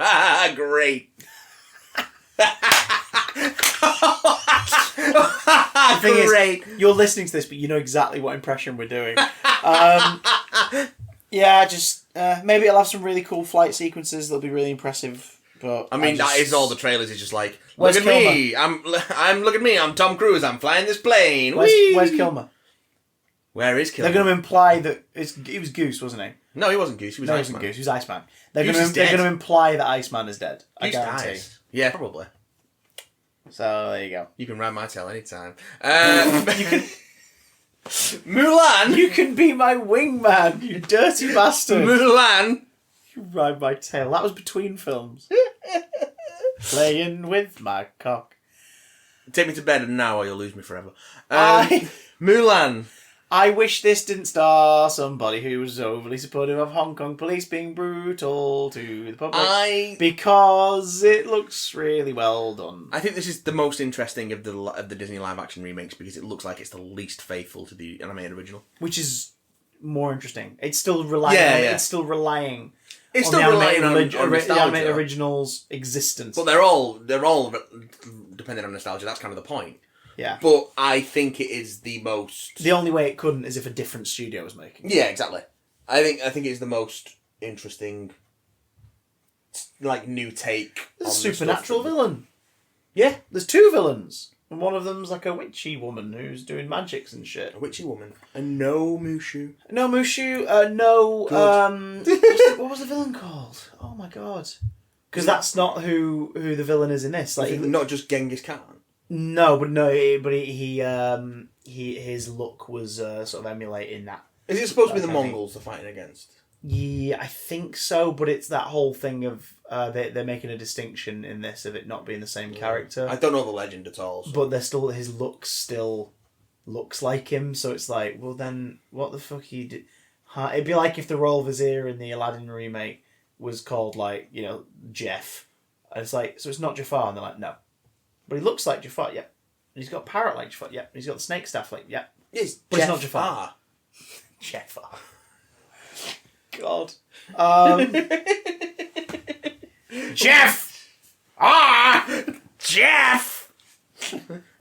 Great. The thing is, you're listening to this, but you know exactly what impression we're doing. Yeah, just maybe it'll have some really cool flight sequences that'll be really impressive. But I mean, that is all the trailers. It's just like, look at me. Look at me. I'm Tom Cruise. I'm flying this plane. Where's Kilmer? Where is Kilmer? They're going to imply that he was Goose, wasn't he? No, he wasn't Goose. He was Iceman. He wasn't Goose. He was Iceman. They're going to imply that Iceman is dead. I guarantee. Dies. Yeah, probably. So there you go. You can ride my tail anytime. You can. Mulan! You can be my wingman, you dirty bastard! Mulan! You ride my tail. That was between films. Playing with my cock. Take me to bed now or you'll lose me forever. Mulan. I wish this didn't star somebody who was overly supportive of Hong Kong police being brutal to the public. Because it looks really well done. I think this is the most interesting of the Disney live action remakes because it looks like it's the least faithful to the animated original. Which is more interesting. It's still relying It's still relying on the animated original's existence. But they're all dependent on nostalgia. That's kind of the point. Yeah. But I think it is the most... The only way it couldn't is if a different studio was making it. Yeah, exactly. I think it's the most interesting, like, new take. There's a supernatural villain. Yeah, there's 2 villains. And one of them's like a witchy woman who's doing magics and shit. A witchy woman. And no Mushu. No Mushu, what was the villain called? Oh my god. Because that's not who the villain is in this. Like, not just Genghis Khan. No, but his look was sort of emulating that. Is it supposed to be the Mongols they're fighting against? Yeah, I think so, but it's that whole thing of they're making a distinction in this of it not being the same character. I don't know the legend at all. So. But his look still looks like him, so it's like, well then, what the fuck he did? It'd be like if the Royal Vizier in the Aladdin remake was called like, Jeff. And it's like, so it's not Jafar, and they're like, no. But he looks like Jafar, yeah. And he's got a parrot like Jafar, yeah. And he's got the snake staff like, yeah. But it's not Jafar. Jafar. God. Jeff! Jeff!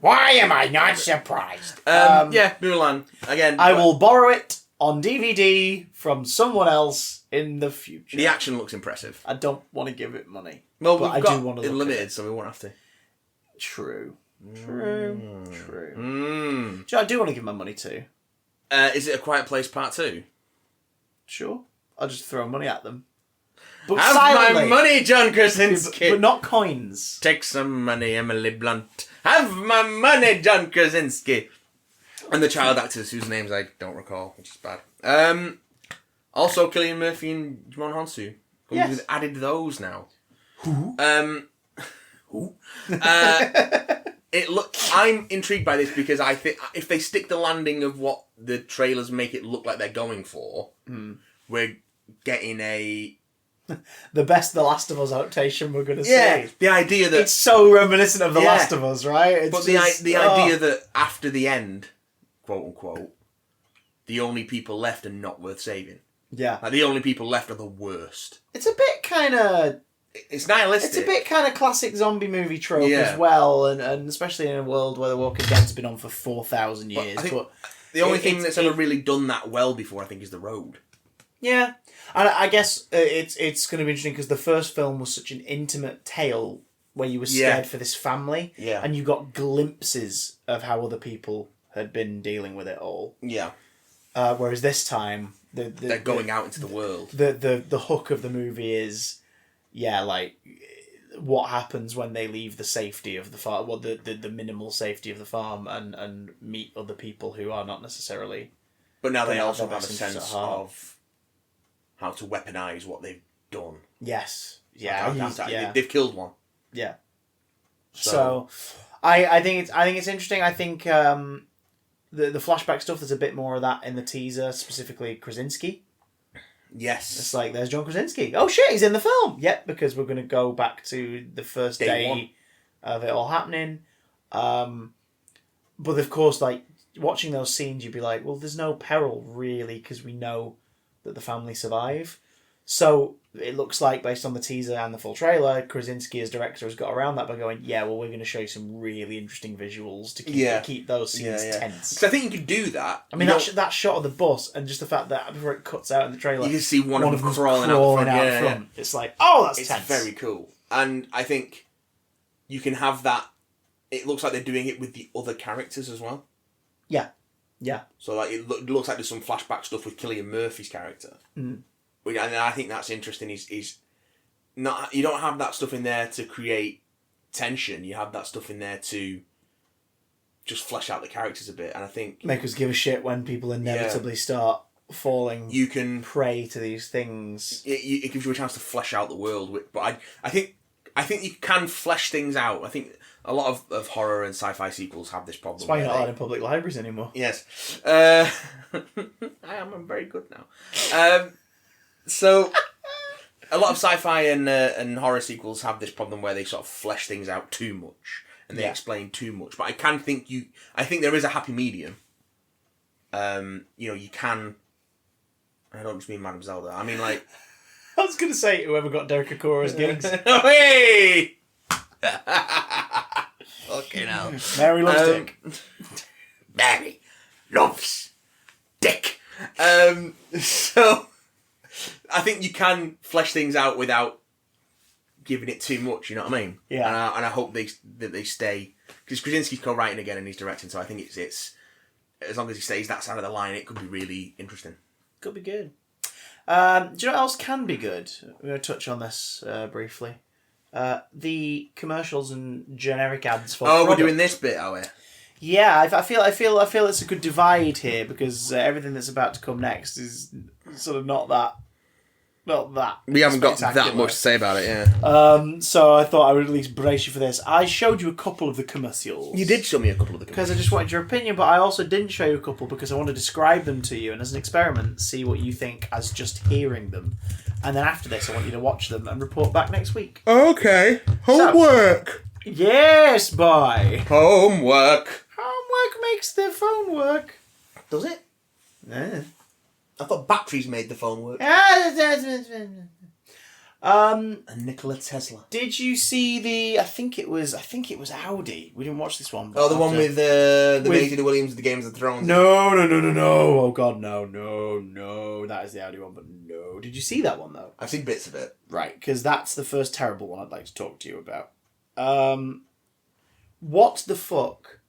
Why am I not surprised? Yeah, Mulan. Again. I will borrow it on DVD from someone else in the future. The action looks impressive. I don't want to give it money. Well, but we've I got do want to it look limited, at it. so we won't have to. True. Do you know, I do want to give my money to. Is it A Quiet Place Part 2? Sure. I'll just throw money at them. But have silently. my money, John Krasinski! But not coins. Take some money, Emily Blunt. Have my money, John Krasinski! And the child actors whose names I don't recall, which is bad. Also, Cillian Murphy and Jimon Honsu. Yes. We've added those now. Who? I'm intrigued by this because I think if they stick the landing of what the trailers make it look like they're going for, we're getting a The best The Last of Us adaptation we're going to Yeah, see. the idea that It's so reminiscent of The Yeah. Last of Us, right? It's but just, the idea that after the end, quote unquote, the only people left are not worth saving. Yeah. Like the only people left are the worst. It's a bit kind of... It's nihilistic. It's a bit kind of classic zombie movie trope Yeah. as well, and especially in a world where The Walking Dead's been on for 4,000 years. I think But the only thing that's ever really done that well before, I think, is The Road. yeah, and I guess it's going to be interesting because the first film was such an intimate tale where you were scared for this family, and you got glimpses of how other people had been dealing with it all. Yeah. Whereas this time, they're going out into the world. The hook of the movie is, like, what happens when they leave the safety of the farm, the minimal safety of the farm, and meet other people who are not necessarily. But now they have also their have a best sense interests at heart. of how to weaponise what they've done. Yes. Yeah. They've killed one. Yeah. So I think it's interesting. I think the flashback stuff. There's a bit more of that in the teaser, specifically Krasinski. yes, It's like there's John Krasinski. Oh shit, he's in the film. Yep, because we're going to go back to the first day one of it all happening. But of course, like watching those scenes, you'd be like, well, there's no peril really because we know that the family survive. So it looks like, based on the teaser and the full trailer, Krasinski as director has got around that by going, yeah, well, we're going to show you some really interesting visuals to keep those scenes tense. Because I think you could do that. I mean, that shot of the bus and just the fact that before it cuts out in the trailer, You can see one of them them's crawling out the front. Yeah. It's like, oh, that's It's tense. very cool. And I think you can have that. It looks like they're doing it with the other characters as well. Yeah. Yeah. So like it looks like there's some flashback stuff with Cillian Murphy's character. Mm. And I think that's interesting. Is not you don't have that stuff in there to create tension. You have that stuff in there to just flesh out the characters a bit. And I think Make us give a shit when people inevitably start falling you can prey to these things. it gives you a chance to flesh out the world. But I think you can flesh things out. I think a lot of horror and sci-fi sequels have this problem. That's why you're not allowed in public libraries anymore. Yes. I am. I'm very good now. So, a lot of sci-fi and horror sequels have this problem where they sort of flesh things out too much and they explain too much. But I think there is a happy medium. You can. I don't just mean Madame Zelda. I mean like. I was going to say whoever got Derek Akora's gigs. Oh, hey! Okay, now. Mary loves Dick. Mary loves Dick. So, I think you can flesh things out without giving it too much. You know what I mean? Yeah. And I hope that they stay, because Krasinski's co-writing again and he's directing. So I think it's as long as he stays that side of the line, it could be really interesting. Could be good. Do you know what else can be good? We're going to touch on this briefly. The commercials and generic ads for. Oh, we're doing this bit, are we? Yeah, I feel it's a good divide here because everything that's about to come next is sort of not that. We haven't got that spectacular. much to say about it, yeah. So I thought I would at least brace you for this. I showed you a couple of the commercials. You did show me a couple of the because I just wanted your opinion, but I also didn't show you a couple because I want to describe them to you and as an experiment, see what you think as just hearing them. And then after this, I want you to watch them and report back next week. Okay. Homework. Yes, boy. Homework. Homework makes the phone work. Does it? Yeah. I thought batteries made the phone work. And Nikola Tesla. did you see the? I think it was Audi. We didn't watch this one. Oh, the one with the Maisie Williams of the Games of Thrones. No. Oh God, no. That is the Audi one, but no. Did you see that one though? I've seen bits of it. Right, because that's the first terrible one I'd like to talk to you about. What the fuck?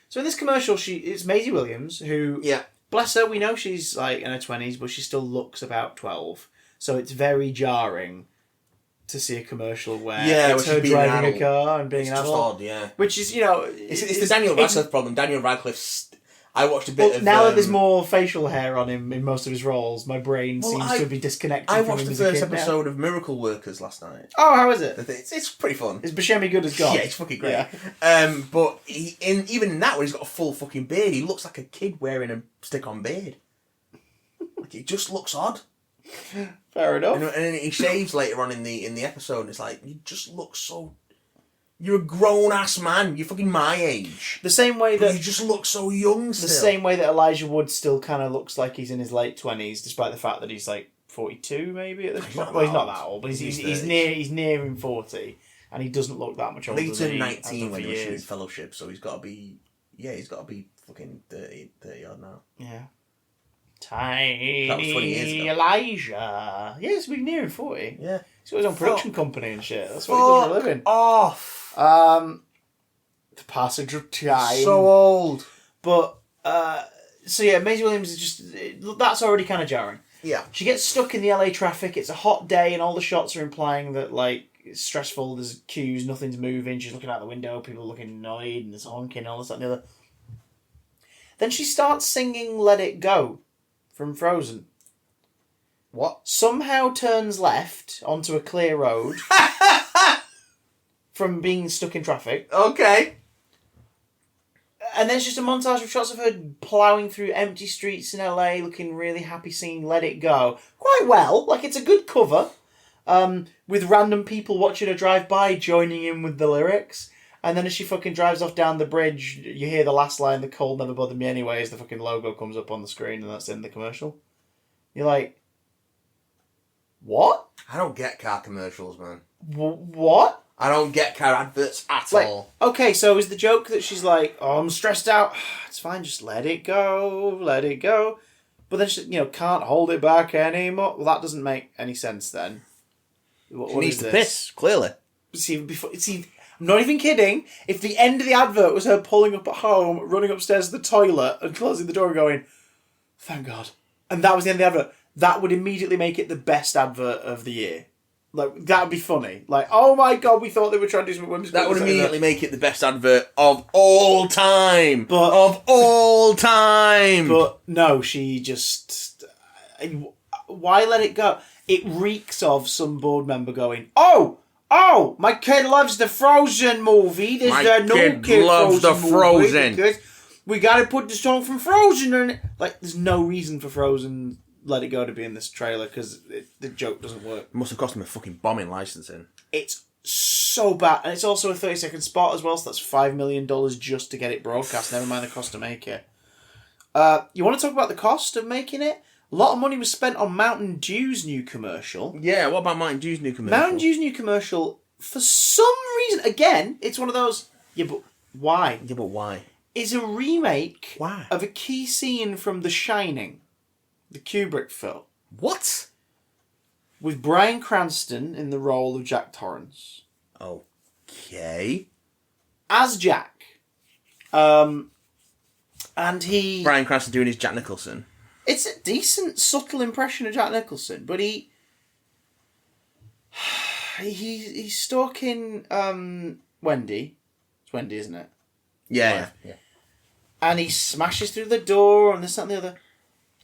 So in this commercial, it's Maisie Williams who. Yeah. Bless her, we know she's like in her 20s, but she still looks about 12. So it's very jarring to see a commercial where it's her driving a car and being it's an just adult. odd, yeah. Which is, It's the Daniel Radcliffe problem. Daniel Radcliffe's... I watched a bit of... Now that there's more facial hair on him in most of his roles, my brain seems to be disconnected I from watched him the as a first kid now. episode of Miracle Workers last night. Oh, how is it? It's pretty fun. Is Buscemi good as God? Yeah, it's fucking great. Yeah. But even in that, when he's got a full fucking beard, he looks like a kid wearing a stick-on beard. Like, it just looks odd. Fair enough. And then he shaves later on in the episode, and it's like, you just look so... You're a grown-ass man. You're fucking my age. The same way that... You just look so young still. The same way that Elijah Wood still kind of looks like he's in his late 20s, despite the fact that he's like 42 maybe at this point. Well, he's not that old, but he's nearing 40, and he doesn't look that much older. He turned 19 when he was in his fellowship, so he's got to be... Yeah, he's got to be fucking 30 odd now. Yeah. Tiny That was 20 years ago. Elijah. Yeah, he's nearing 40. Yeah. He's got his own production company and shit. That's what he does for a living. Off. The passage of time. So old. But, so yeah, Maisie Williams is just... That's already kind of jarring. Yeah. She gets stuck in the LA traffic. It's a hot day, and all the shots are implying that, like, it's stressful. There's queues, nothing's moving. She's looking out the window. People are looking annoyed, and there's honking, all this, that, and the other. Then she starts singing Let It Go from Frozen. What? Somehow turns left onto a clear road from being stuck in traffic. Okay. And then it's just a montage of shots of her ploughing through empty streets in LA, looking really happy, singing Let It Go. Quite well. Like, it's a good cover. With random people watching her drive by, joining in with the lyrics. And then as she fucking drives off down the bridge, you hear the last line, "The cold never bothered me anyway," as the fucking logo comes up on the screen, and that's in the commercial. You're like, what? I don't get car commercials, man. What? I don't get car adverts at Like, all. okay, so is the joke that she's like, "Oh, I'm stressed out. It's fine, just let it go, let it go." But then she, can't hold it back anymore. Well, that doesn't make any sense then. She needs to piss, clearly. See, I'm not even kidding. If the end of the advert was her pulling up at home, running upstairs to the toilet and closing the door and going, "Thank God," and that was the end of the advert, that would immediately make it the best advert of the year. Like, that would be funny. Like, oh my God, we thought they were trying to do something women's. That would immediately make it the best advert of all time. But no, she just... Why let it go? It reeks of some board member going, Oh, my kid loves the Frozen movie. There's My kid loves the Frozen. Because we got to put the song from Frozen in it. Like, there's no reason for Frozen Let It Go to be in this trailer because the joke doesn't work. It must have cost him a fucking bombing licensing. It's so bad. And it's also a 30-second spot as well, so that's $5 million just to get it broadcast. Never mind the cost to make it. You want to talk about the cost of making it? A lot of money was spent on Mountain Dew's new commercial. Yeah, what about Mountain Dew's new commercial? Mountain Dew's new commercial, for some reason, again, it's one of those, yeah, but why? Yeah, but why? Is a remake Why? of a key scene from The Shining, the Kubrick film. What? With Bryan Cranston in the role of Jack Torrance. Okay. As Jack. And he... Bryan Cranston doing his Jack Nicholson. It's a decent, subtle impression of Jack Nicholson, but he's stalking Wendy. It's Wendy, isn't it? Yeah. And he smashes through the door and this, that, and the other.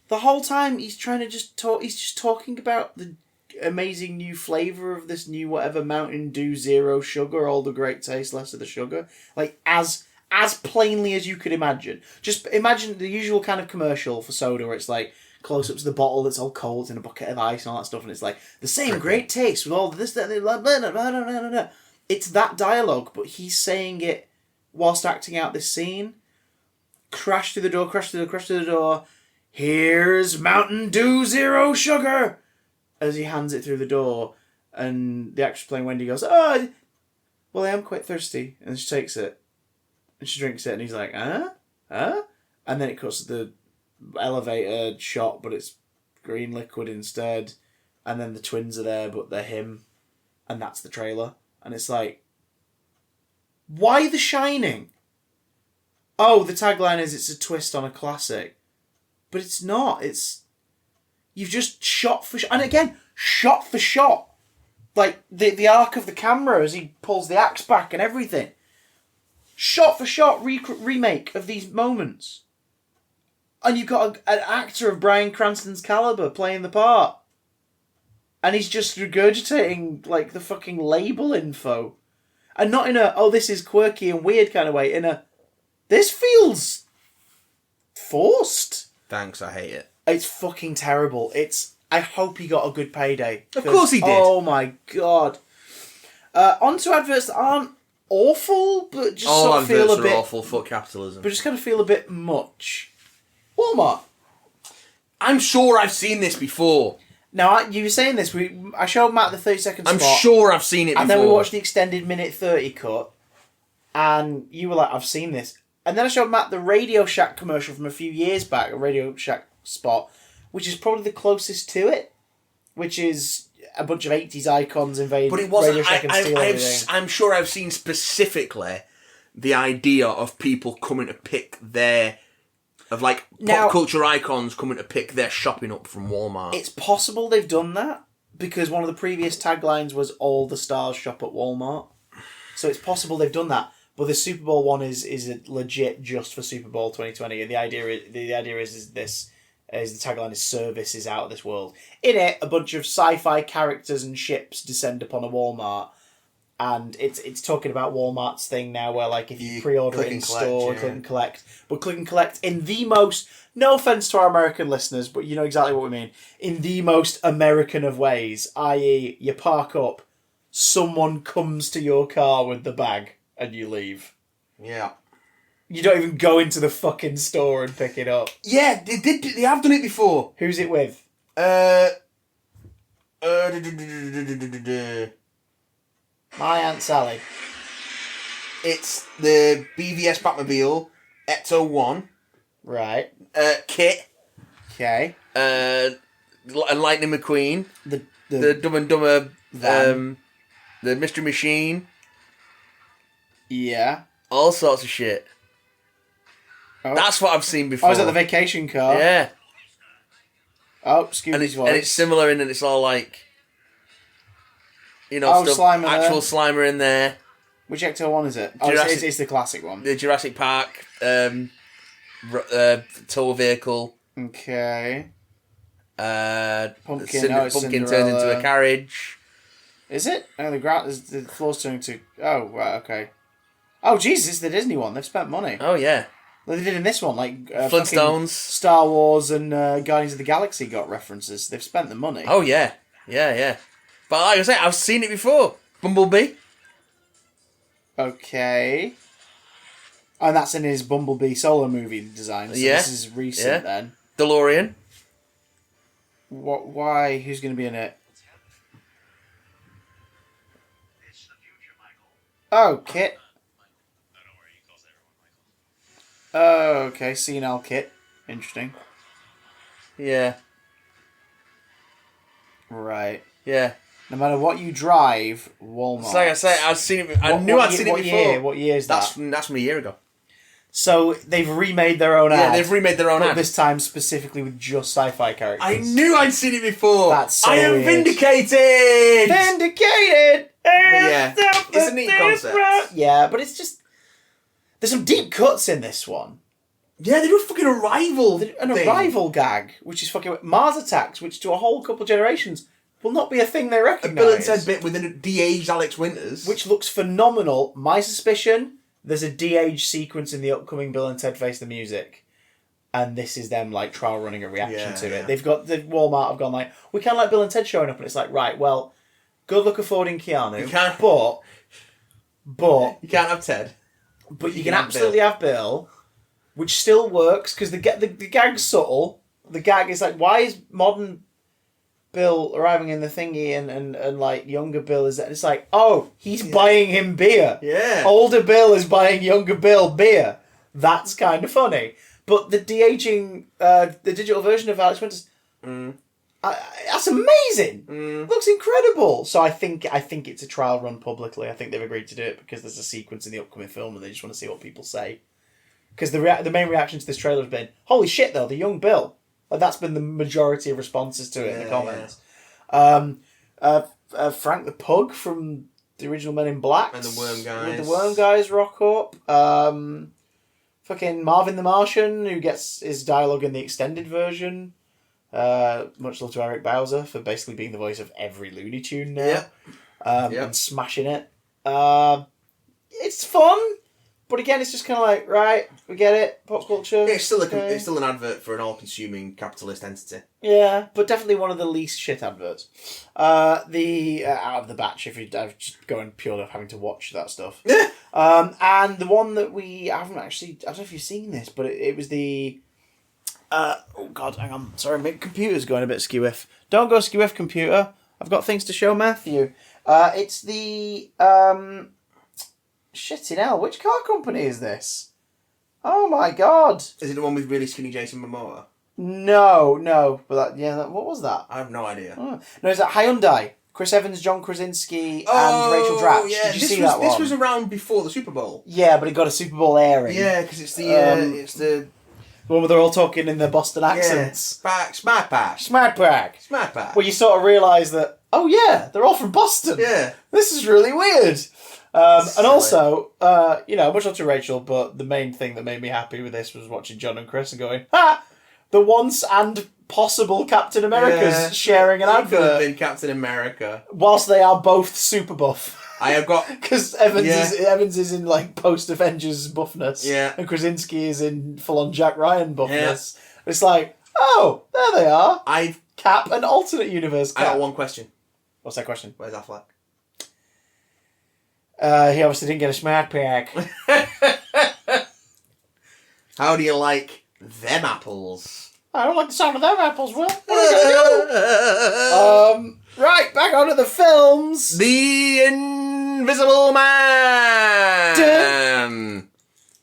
The whole time he's trying to just talk. He's just talking about the amazing new flavour of this new whatever Mountain Dew Zero Sugar, all the great taste, less of the sugar. Like, as plainly as you could imagine. Just imagine the usual kind of commercial for soda where it's like close up to the bottle that's all cold in a bucket of ice and all that stuff, and it's like the same great taste with all this, that, blah, blah, blah, blah, blah, blah, blah. It's that dialogue, but he's saying it whilst acting out this scene. Crash through the door, crash through the door. Here's Mountain Dew Zero Sugar! As he hands it through the door, and the actress playing Wendy goes, "Oh, well, I am quite thirsty." And she takes it. And she drinks it, and he's like, huh? And then it cuts to the elevator shot, but it's green liquid instead. And then the twins are there, but they're him. And that's the trailer. And it's like, why The Shining? Oh, the tagline is it's a twist on a classic. But it's not. You've just shot for shot. And again, shot for shot. Like, the arc of the camera as he pulls the axe back and everything. Shot for shot remake of these moments. And you've got an actor of Bryan Cranston's calibre playing the part. And he's just regurgitating, like, the fucking label info. And not in a, oh, this is quirky and weird kind of way. In a, this feels forced. Thanks, I hate it. It's fucking terrible. It's I hope he got a good payday. Of course he did. Oh my god. Onto adverts that aren't awful, but just All sort of feel adverts a are bit awful. Fuck capitalism. but just kind of feel a bit much. Walmart. I'm sure I've seen this before. Now, you were saying this. I showed Matt the 30-second spot. I'm sure I've seen it before. And then we watched the extended minute 30 cut. And you were like, I've seen this. And then I showed Matt the Radio Shack commercial from a few years back, a Radio Shack spot, which is probably the closest to it. Which is a bunch of 80s icons invade But it wasn't. Radio Shack and steal everything. I'm sure I've seen specifically the idea of people coming to pick their... Of like pop culture icons coming to pick their shopping up from Walmart. It's possible they've done that because one of the previous taglines was "All the stars shop at Walmart," so it's possible they've done that. But the Super Bowl one is legit just for Super Bowl 2020, and the idea is the tagline is "Service is out of this world." In it, a bunch of sci-fi characters and ships descend upon a Walmart. And it's talking about Walmart's thing now where, like, if you pre-order it in store, click and collect. But click and collect in the most, no offence to our American listeners, but you know exactly what we mean, in the most American of ways, i.e. you park up, someone comes to your car with the bag, and you leave. Yeah. You don't even go into the fucking store and pick it up. Yeah, they have done it before. Who's it with? My Aunt Sally. It's the BVS Batmobile, Ecto 1. Right. Kit. Okay. And Lightning McQueen. The Dumb and Dumber. Van. The Mystery Machine. Yeah. All sorts of shit. Oh. That's what I've seen before. Oh, is that the vacation car? Yeah. Oh, Scooby's voice. And it's similar in that it's all like... You know, Slimer actual there. Slimer in there. Which Ecto 1 is it? Oh, it's the classic one. The Jurassic Park tow vehicle. Okay. Pumpkin Cinderella. turned into a carriage. Is it? Oh, the floor's turned to... Oh, right, okay. Oh, Jesus, it's the Disney one. They've spent money. Oh, yeah. Like they did in this one, like... Flintstones. Star Wars and Guardians of the Galaxy got references. They've spent the money. Oh, yeah. Yeah. But like I say, I've seen it before. Bumblebee. Okay. And that's in his Bumblebee solo movie design. So Yeah. this is recent then. DeLorean. What? Why? Who's going to be in it? Oh, Kit. Oh, okay. Senile Kit. Interesting. Yeah. Right. Yeah. No matter what you drive, Walmart. So like I say, I've seen it. I knew I'd seen it before. What year is that? That's from a year ago. So they've remade their own ad. Yeah, they've remade their own but ad. this time specifically with just sci-fi characters. I knew I'd seen it before. That's so I am weird. vindicated. Vindicated. Yeah, it's a neat concept. Yeah, but it's just there's some deep cuts in this one. Yeah, they do a fucking arrival. An arrival gag, which is fucking Mars Attacks, which to a whole couple of generations will not be a thing they A recognise. Bill and Ted bit with a de-aged Alex Winters. Which looks phenomenal. My suspicion, there's a de-age sequence in the upcoming Bill and Ted Face the Music. And this is them like trial running a reaction to it. They've got the Walmart have gone like, we kind of like Bill and Ted showing up, and it's like, right, well, good luck affording Keanu. You can't, but you can't have Ted. But you can absolutely have Bill, which still works because the gag's subtle. The gag is like, why is modern Bill arriving in the thingy and like younger Bill is that? It's like, oh, he's buying him beer. Yeah. Older Bill is buying younger Bill beer. That's kind of funny. But the de-aging, the digital version of Alex Winters, that's amazing. Looks incredible. So I think it's a trial run publicly. I think they've agreed to do it because there's a sequence in the upcoming film and they just want to see what people say. Because the main reaction to this trailer has been, holy shit though, the young Bill. Like, that's been the majority of responses to it in the comments. Frank the Pug from the original Men in Black. And the Worm Guys. With the Worm Guys rock up. Fucking Marvin the Martian, who gets his dialogue in the extended version. Much love to Eric Bowser for basically being the voice of every Looney Tune now. And smashing it. It's fun, But again, it's just kind of like, right, we get it, pop culture. It's still okay. it's still an advert for an all-consuming capitalist entity. Yeah, but definitely one of the least shit adverts. The out of the batch, if you're just going purely off having to watch that stuff. And the one that I haven't actually, I don't know if you've seen this, but it was the... oh god, hang on. Sorry, my computer's going a bit skew-if. Don't go skew-if, computer. I've got things to show Matthew. It's the... shitting hell, which car company is this? Oh my god. Is it the one with really skinny Jason Momoa? No. But what was that? I have no idea. Oh. No, it's that Hyundai. Chris Evans, John Krasinski, and Rachel Dratch. Yeah. Did you see that one? This was around before the Super Bowl. Yeah, but it got a Super Bowl airing. Yeah, because it's the one where they're all talking in their Boston accents. Yeah. Smart pack. Smart pack. Smart pack. Well, you sort of realise that, oh yeah, they're all from Boston. Yeah. This is really weird. And also, much love to Rachel, but the main thing that made me happy with this was watching John and Chris and going, ha! The once and possible Captain America's sharing an He could have advert. been Captain America. Whilst they are both super buff. I have got... Because Evans is in like post-Avengers buffness. Yeah. And Krasinski is in full-on Jack Ryan buffness. Yeah. It's like, oh, there they are. Cap and alternate universe Cap. I got one question. What's that question? Where's Affleck? He obviously didn't get a smart pack. How do you like them apples? I don't like the sound of them apples, Will. What are we going to do? Right, back onto the films. The Invisible Man!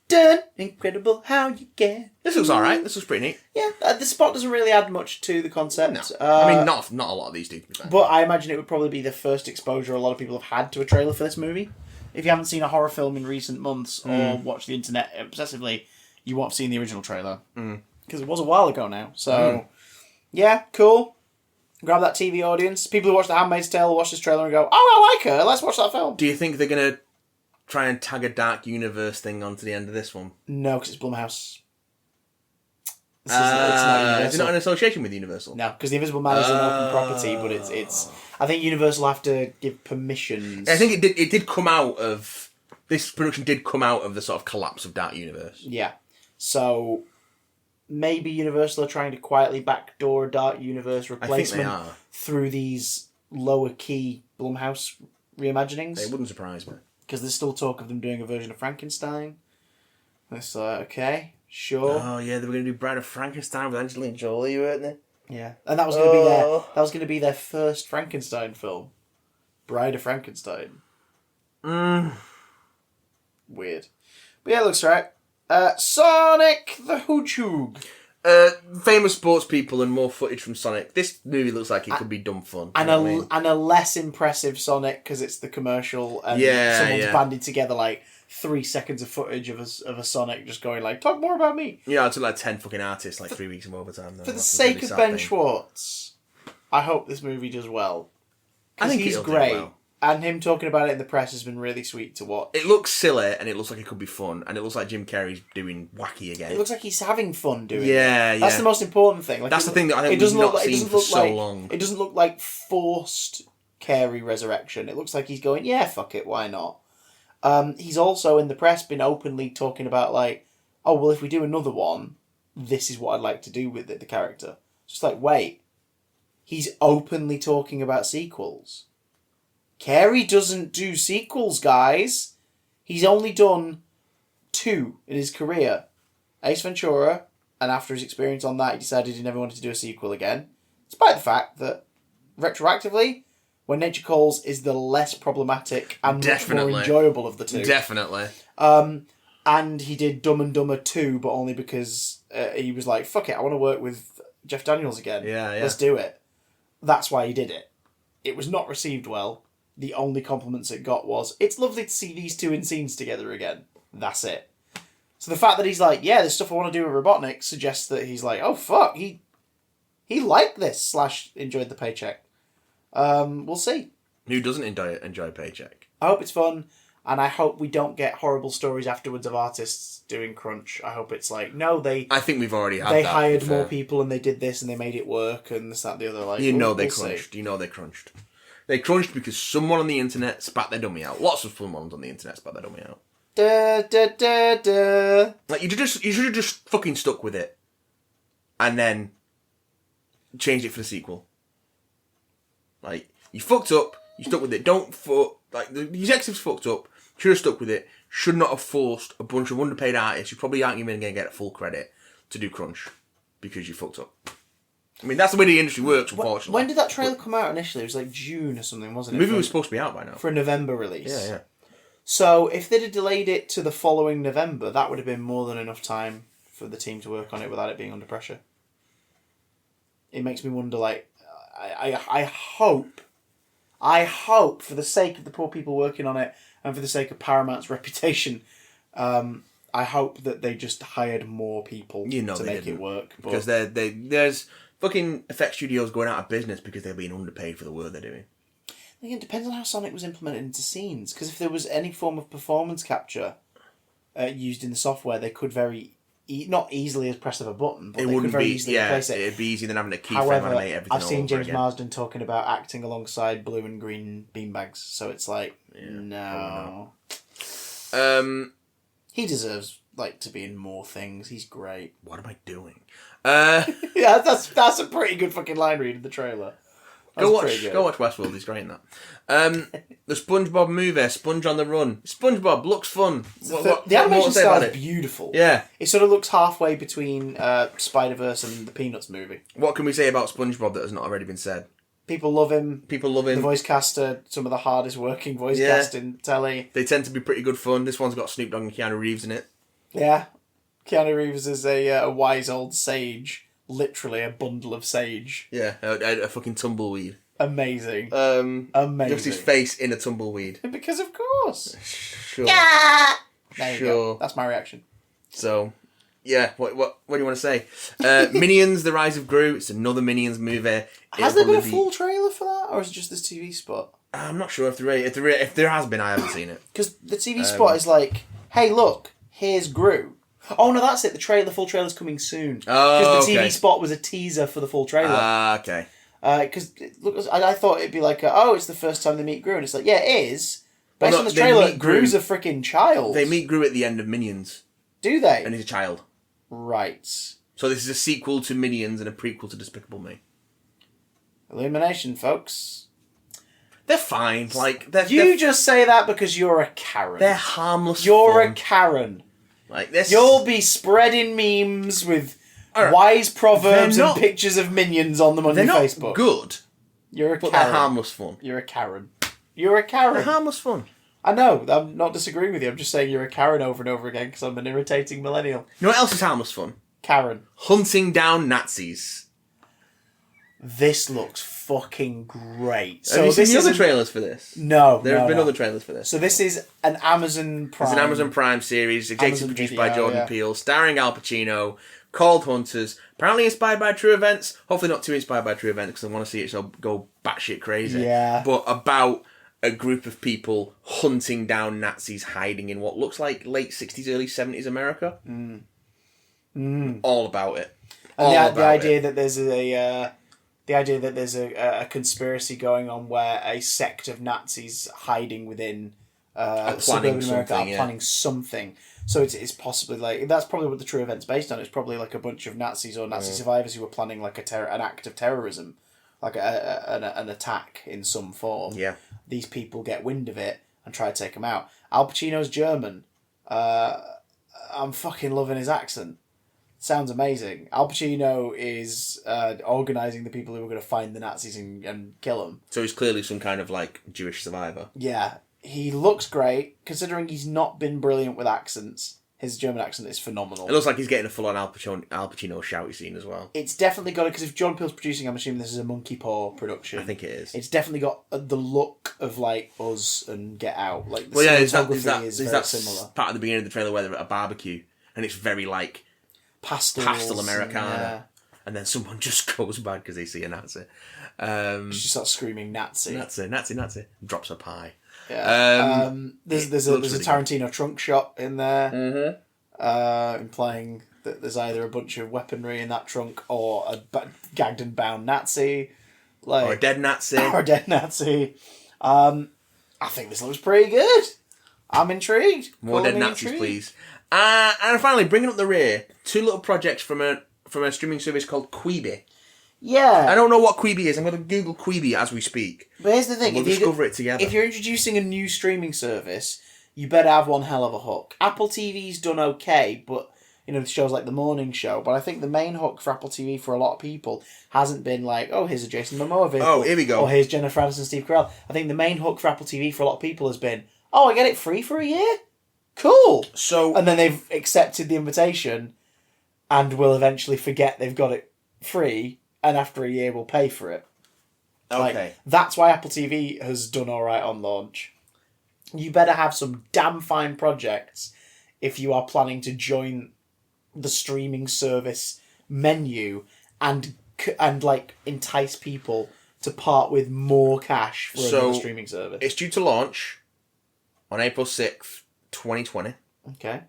Dun. Incredible how you get. This looks alright. This looks pretty neat. Yeah, the spot doesn't really add much to the concept. No. I mean, not a lot of these do. But I imagine it would probably be the first exposure a lot of people have had to a trailer for this movie. If you haven't seen a horror film in recent months or watched the internet obsessively, you won't have seen the original trailer. Because it was a while ago now. So, yeah, cool. Grab that TV audience. People who watch The Handmaid's Tale will watch this trailer and go, oh, I like her. Let's watch that film. Do you think they're going to try and tag a Dark Universe thing onto the end of this one? No, because it's Blumhouse. It's not Universal. Is it not in association with Universal? No, because The Invisible Man is an open property, but it's. I think Universal have to give permissions. I think it did come out of... This production did come out of the sort of collapse of Dark Universe. Yeah. So, maybe Universal are trying to quietly backdoor a Dark Universe replacement through these lower-key Blumhouse reimaginings. It wouldn't surprise me. Because there's still talk of them doing a version of Frankenstein. It's like, okay, sure. Oh yeah, they were going to do Bride of Frankenstein with Angelina Jolie, weren't they? Yeah, and that was going to be be their first Frankenstein film, Bride of Frankenstein. Weird, but yeah, it looks right. Sonic the Hedgehog. Famous sports people and more footage from Sonic. This movie looks like it could be dumb fun. And a less impressive Sonic because it's the commercial and someone's banded together like 3 seconds of footage of a Sonic just going like, talk more about me. Yeah, it took like 10 fucking artists, like 3 weeks of overtime. For the sake of Ben Schwartz, I hope this movie does well. I think he's great. Well. And him talking about it in the press has been really sweet to watch. It looks silly, and it looks like it could be fun, and it looks like Jim Carrey's doing wacky again. It looks like he's having fun doing it. Yeah. That's the most important thing. Like, that's the thing that I think we've not seen for so long. It doesn't look like forced Carey resurrection. It looks like he's going, yeah, fuck it, why not? He's also, in the press, been openly talking about, like, oh, well, if we do another one, this is what I'd like to do with it, the character. Just like, wait. He's openly talking about sequels. Carey doesn't do sequels, guys. He's only done 2 in his career. Ace Ventura, and after his experience on that, he decided he never wanted to do a sequel again. Despite the fact that, retroactively, When Nature Calls is the less problematic and much more enjoyable of the 2. Definitely. And he did Dumb and Dumber 2, but only because he was like, fuck it, I want to work with Jeff Daniels again. Yeah. Let's do it. That's why he did it. It was not received well. The only compliments it got was, it's lovely to see these two in scenes together again. That's it. So the fact that he's like, yeah, there's stuff I want to do with Robotnik suggests that he's like, oh fuck, he liked this / enjoyed the paycheck. We'll see. Who doesn't enjoy Paycheck? I hope it's fun, and I hope we don't get horrible stories afterwards of artists doing crunch. I hope it's like, no, I think we've already had they that. Hired more people and they did this and they made it work and this, that, and the other. Like, they crunched. You know they crunched. They crunched because someone on the internet spat their dummy out. Lots of someone's on the internet spat their dummy out. Da, da, da, da. Like, you should have just fucking stuck with it. And then changed it for the sequel. Like, you fucked up, you stuck with it. Don't fuck... Like, the executives fucked up, should have stuck with it, should not have forced a bunch of underpaid artists who probably aren't even going to get full credit to do crunch. Because you fucked up. I mean, that's the way the industry works, unfortunately. When did that trailer come out initially? It was like June or something, wasn't it? The movie was supposed to be out by now. For a November release. Yeah. So, if they'd have delayed it to the following November, that would have been more than enough time for the team to work on it without it being under pressure. It makes me wonder, like, I hope, for the sake of the poor people working on it, and for the sake of Paramount's reputation, I hope that they just hired more people to make it work. Because there's fucking effect studios going out of business because they're being underpaid for the work they're doing. It depends on how Sonic was implemented into scenes. Because if there was any form of performance capture used in the software, they could not easily as press of a button, but they could very easily replace it. It'd be easier than having a keyframe animate everything. I've seen James Marsden talking about acting alongside blue and green beanbags, so it's like, no. He deserves to be in more things. He's great. What am I doing? Yeah, that's a pretty good fucking line read in the trailer. Go watch Westworld. He's great in that. The SpongeBob movie, Sponge on the Run. SpongeBob looks fun. The animation style is beautiful. Yeah, it sort of looks halfway between Spider-Verse and the Peanuts movie. What can we say about SpongeBob that has not already been said? People love him. The voice caster, some of the hardest working voice cast in telly. They tend to be pretty good fun. This one's got Snoop Dogg and Keanu Reeves in it. Yeah, Keanu Reeves is a wise old sage. Literally a bundle of sage. Yeah, a fucking tumbleweed. Amazing. Amazing. Just his face in a tumbleweed. Because of course. Sure. Yeah. There you go. That's my reaction. So, yeah. What do you want to say? Minions: The Rise of Gru. It's another Minions movie. Has there been a full trailer for that, or is it just this TV spot? I'm not sure if there has been. I haven't seen it. Because the TV spot is like, hey, look, here's Gru. Oh no, that's it. The full trailer's coming soon. Oh, because the TV spot was a teaser for the full trailer. Okay. Because I thought it'd be like, it's the first time they meet Gru, and it's like, yeah, it is. Based on the trailer, Gru's a freaking child. They meet Gru at the end of Minions. Do they? And he's a child. Right. So this is a sequel to Minions and a prequel to Despicable Me. Illumination, folks. They're fine. You just say that because you're a Karen. They're harmless. You're a Karen. Like this. You'll be spreading memes with wise proverbs and pictures of minions on them on your Facebook. They're not good. You're a Karen. But they're harmless fun. You're a Karen. You're a Karen. They're harmless fun. I know. I'm not disagreeing with you. I'm just saying you're a Karen over and over again because I'm an irritating millennial. You know what else is harmless fun? Karen. Hunting down Nazis. This looks fucking great. Have you seen the other trailers for this? No. There have been other trailers for this. So this is an Amazon Prime. It's an Amazon Prime series, executive produced by Jordan Peele, starring Al Pacino, called Hunters. Apparently inspired by true events. Hopefully not too inspired by true events because I want to see it go batshit crazy. Yeah. But about a group of people hunting down Nazis hiding in what looks like late 60s, early 70s America. All about it. And the idea that there's a conspiracy going on where a sect of Nazis hiding within suburban America are planning something. So it's possibly that's probably what the true event's based on. It's probably like a bunch of Nazis or Nazi survivors who were planning like an act of terrorism, like an attack in some form. Yeah. These people get wind of it and try to take him out. Al Pacino's German. I'm fucking loving his accent. Sounds amazing. Al Pacino is organising the people who are going to find the Nazis and kill them. So he's clearly some kind of Jewish survivor. Yeah. He looks great, considering he's not been brilliant with accents. His German accent is phenomenal. It looks like he's getting a full-on Al Pacino shouty scene as well. It's definitely got it, because if John Peele's producing, I'm assuming this is a Monkey Paw production. I think it is. It's definitely got the look of Us and Get Out. There's cinematography is very that similar. Part at the beginning of the trailer where they're at a barbecue, and it's very pastel Americana. And then someone just goes bad because they see a Nazi. She starts screaming Nazi. Nazi. Drops a pie. Yeah. There's a Tarantino trunk shot in there. Implying that there's either a bunch of weaponry in that trunk or a gagged and bound Nazi. Or a dead Nazi. I think this looks pretty good. I'm intrigued. More Call dead me Nazis, intrigued. please. And finally, bringing up the rear, 2 little projects from a streaming service called Quibi. Yeah. I don't know what Quibi is. I'm going to Google Quibi as we speak. But here's the thing. We'll discover it together. If you're introducing a new streaming service, you better have one hell of a hook. Apple TV's done okay, but, shows like The Morning Show. But I think the main hook for Apple TV for a lot of people hasn't been like, oh, here's a Jason Momoa video. Oh, here we go. Or here's Jennifer Aniston and Steve Carell. I think the main hook for Apple TV for a lot of people has been, oh, I get it free for a year? Cool. So, And then they've accepted the invitation and will eventually forget they've got it free, and after a year will pay for it. okay. That's why Apple TV has done alright on launch. You better have some damn fine projects if you are planning to join the streaming service menu and entice people to part with more cash for another streaming service. It's due to launch on April 6th, 2020. Okay.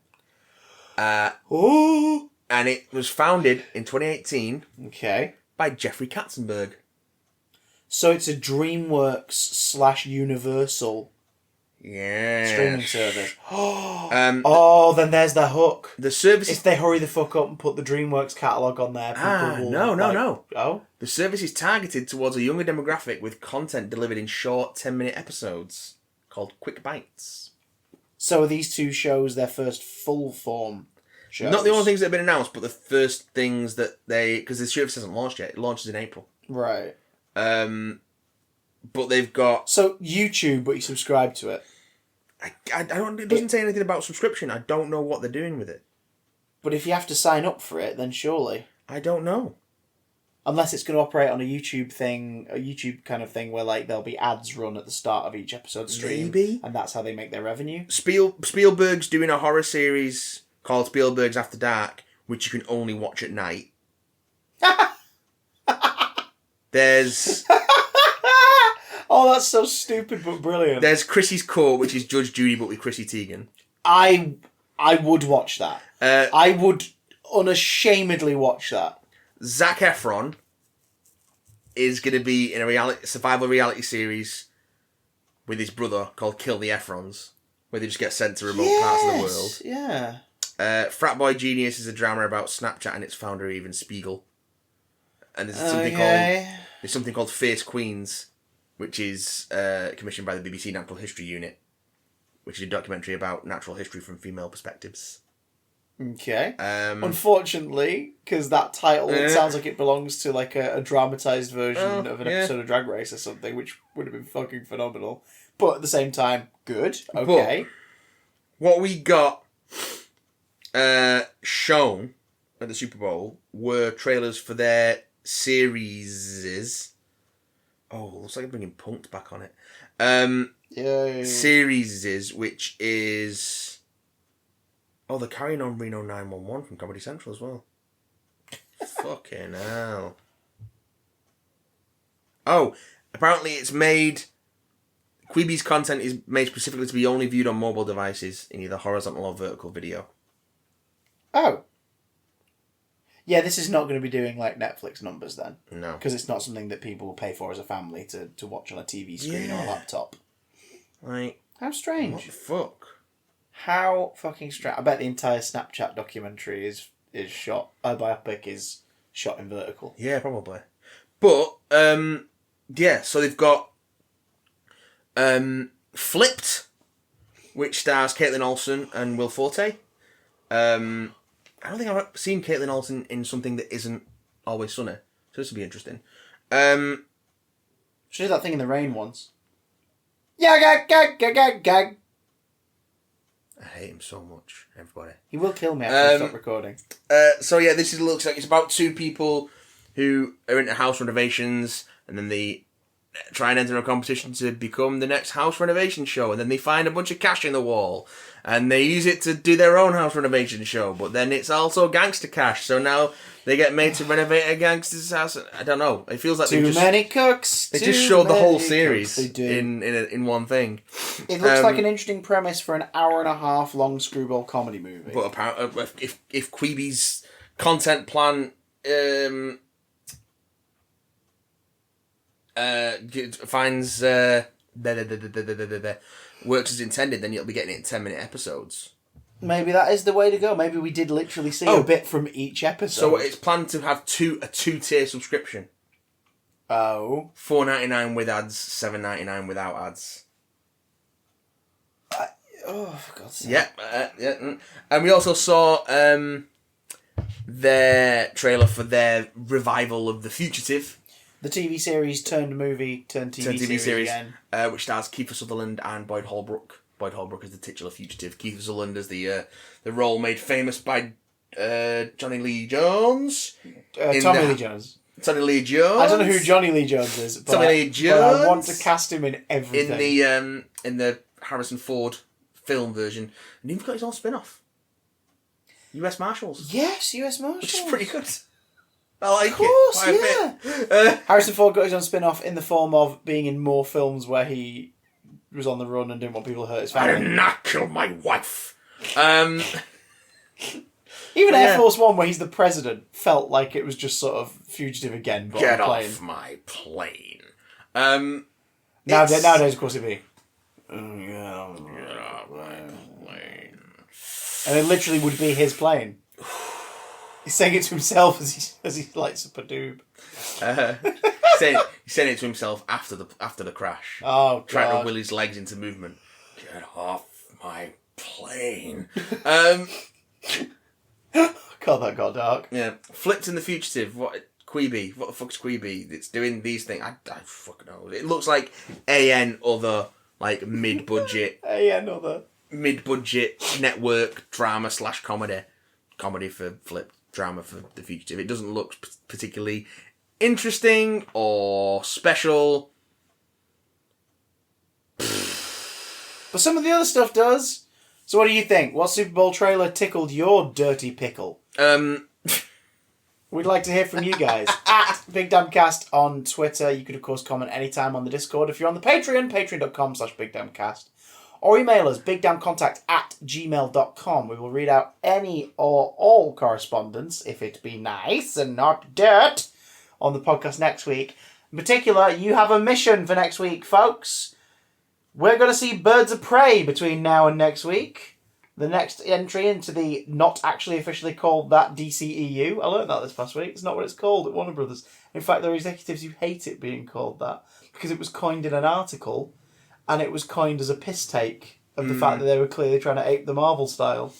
And it was founded in 2018 Okay. by Jeffrey Katzenberg. So it's a DreamWorks / Universal streaming service. Oh, then there's the hook. The service If they hurry the fuck up and put the DreamWorks catalogue on there, people will... No. Oh? The service is targeted towards a younger demographic with content delivered in short 10-minute episodes called Quick Bites. So are these 2 shows their first full-form shows? Not the only things that have been announced, but the first things that they... Because the service hasn't launched yet. It launches in April. Right. But they've got... So YouTube, but you subscribe to it. I don't... It doesn't say anything about subscription. I don't know what they're doing with it. But if you have to sign up for it, then surely... I don't know. Unless it's going to operate on a YouTube kind of thing where there'll be ads run at the start of each episode stream. Maybe. And that's how they make their revenue. Spielberg's doing a horror series called Spielberg's After Dark, which you can only watch at night. There's... Oh, that's so stupid but brilliant. There's Chrissy's Court, which is Judge Judy but with Chrissy Teigen. I would watch that. I would unashamedly watch that. Zac Efron is going to be in a survival reality series with his brother called Kill the Efrons, where they just get sent to remote parts of the world. Yeah. Frat Boy Genius is a drama about Snapchat and its founder, Even Spiegel. And there's something called Fierce Queens, which is commissioned by the BBC Natural History Unit, which is a documentary about natural history from female perspectives. Okay. Unfortunately, because that title sounds like it belongs to a dramatised version of an episode of Drag Race or something, which would have been fucking phenomenal. But at the same time, good. Okay. But what we got shown at the Super Bowl were trailers for their series. Oh, looks like I'm bringing Punked back on it. Series, which is... Oh, they're carrying on Reno 911 from Comedy Central as well. Fucking hell. Oh, apparently it's made... Quibi's content is made specifically to be only viewed on mobile devices in either horizontal or vertical video. Oh. Yeah, this is not going to be doing Netflix numbers then. No. Because it's not something that people will pay for as a family to watch on a TV screen or a laptop. How strange. What the fuck? How fucking strange. I bet the entire Snapchat documentary is shot... biopic is shot in vertical. Yeah, probably. But, so they've got Flipped, which stars Caitlin Olsen and Will Forte. I don't think I've seen Caitlin Olsen in something that isn't Always Sunny, so this will be interesting. She did that thing in the rain once. Yeah, gag. I hate him so much, everybody. He will kill me after I stop recording. Looks like it's about 2 people who are into house renovations, and then they try and enter a competition to become the next house renovation show, and then they find a bunch of cash in the wall, and they use it to do their own house renovation show, but then it's also gangster cash, so now they get made to renovate a gangster's house. I don't know. It feels like many cooks. They just showed the whole series in one thing. It looks like an interesting premise for an hour-and-a-half long screwball comedy movie. But apparently, if Quibi's content plan finds works as intended, then you'll be getting it in 10-minute episodes. Maybe that is the way to go. Maybe we did literally see a bit from each episode. So it's planned to have a two-tier subscription. Oh. $4.99 with ads, $7.99 without ads. For God's sake. Yeah. And we also saw their trailer for their revival of The Fugitive. The TV series turned movie turned TV series again. Which stars Kiefer Sutherland and Boyd Holbrook. Boyd Holbrook is the titular fugitive. Kiefer Sutherland is the role made famous by Johnny Lee Jones. Tommy Lee Jones. Tommy Lee Jones. I don't know who Johnny Lee Jones is, but, Tommy Lee Jones. But I want to cast him in everything. In the Harrison Ford film version, and he's got his own spin-off. U.S. Marshals. Yes, U.S. Marshals. Which is pretty good. I like of course, it. Quite a bit. Harrison Ford got his own spin-off in the form of being in more films where he was on the run and didn't want people to hurt his family. I did not kill my wife. Even Air Force One, where he's the president, felt like it was just sort of Fugitive again. But Get on a plane. off my plane. Nowadays, of course, it'd be. Get off my plane. And it literally would be his plane. He's saying it to himself as he lights up a doob. He's saying it to himself after the crash. Oh, God. Trying to will his legs into movement. Get off my plane. God, that got dark. Yeah. Flipped in The Fugitive. Queeby? What the fuck's Queeby? It's doing these things. I fucking know. It looks like other like mid-budget. Another. Mid-budget network drama / comedy. Comedy for Flip, drama for The Fugitive. It doesn't look particularly interesting or special. But some of the other stuff does. So what do you think? What Super Bowl trailer tickled your dirty pickle? We'd like to hear from you guys. At Big Damn Cast on Twitter. You could, of course, comment anytime on the Discord. If you're on the Patreon, patreon.com/BigDamnCast. Or email us, bigdamncontact@gmail.com. We will read out any or all correspondence, if it be nice and not dirt, on the podcast next week. In particular, you have a mission for next week, folks. We're going to see Birds of Prey between now and next week. The next entry into the not actually officially called that DCEU. I learned that this past week. It's not what it's called at Warner Brothers. In fact, there are executives who hate it being called that because it was coined in an article and it was coined as a piss take of the fact that they were clearly trying to ape the Marvel style.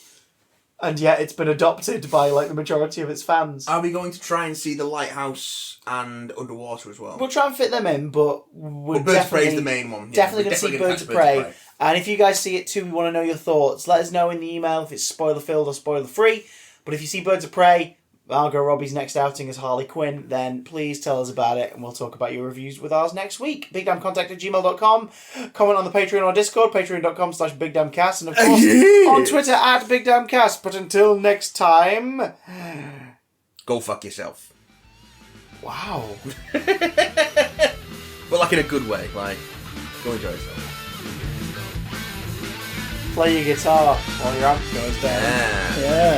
And yet it's been adopted by like the majority of its fans. Are we going to try and see The Lighthouse and Underwater as well? We'll try and fit them in, but we're Birds of Prey is the main one. Yeah, Definitely going to see Birds of Prey. And if you guys see it too, we want to know your thoughts. Let us know in the email if it's spoiler-filled or spoiler-free. But if you see Birds of Prey, Margot Robbie's next outing as Harley Quinn, then please tell us about it and we'll talk about your reviews with ours next week. BigDamnContact@gmail.com. Comment on the Patreon or Discord, patreon.com/BigDamnCast. And of course, on Twitter @BigDamnCast. But until next time... Go fuck yourself. Wow. But like in a good way. Like, go enjoy yourself. Play your guitar while your amp goes down. Yeah. Yeah.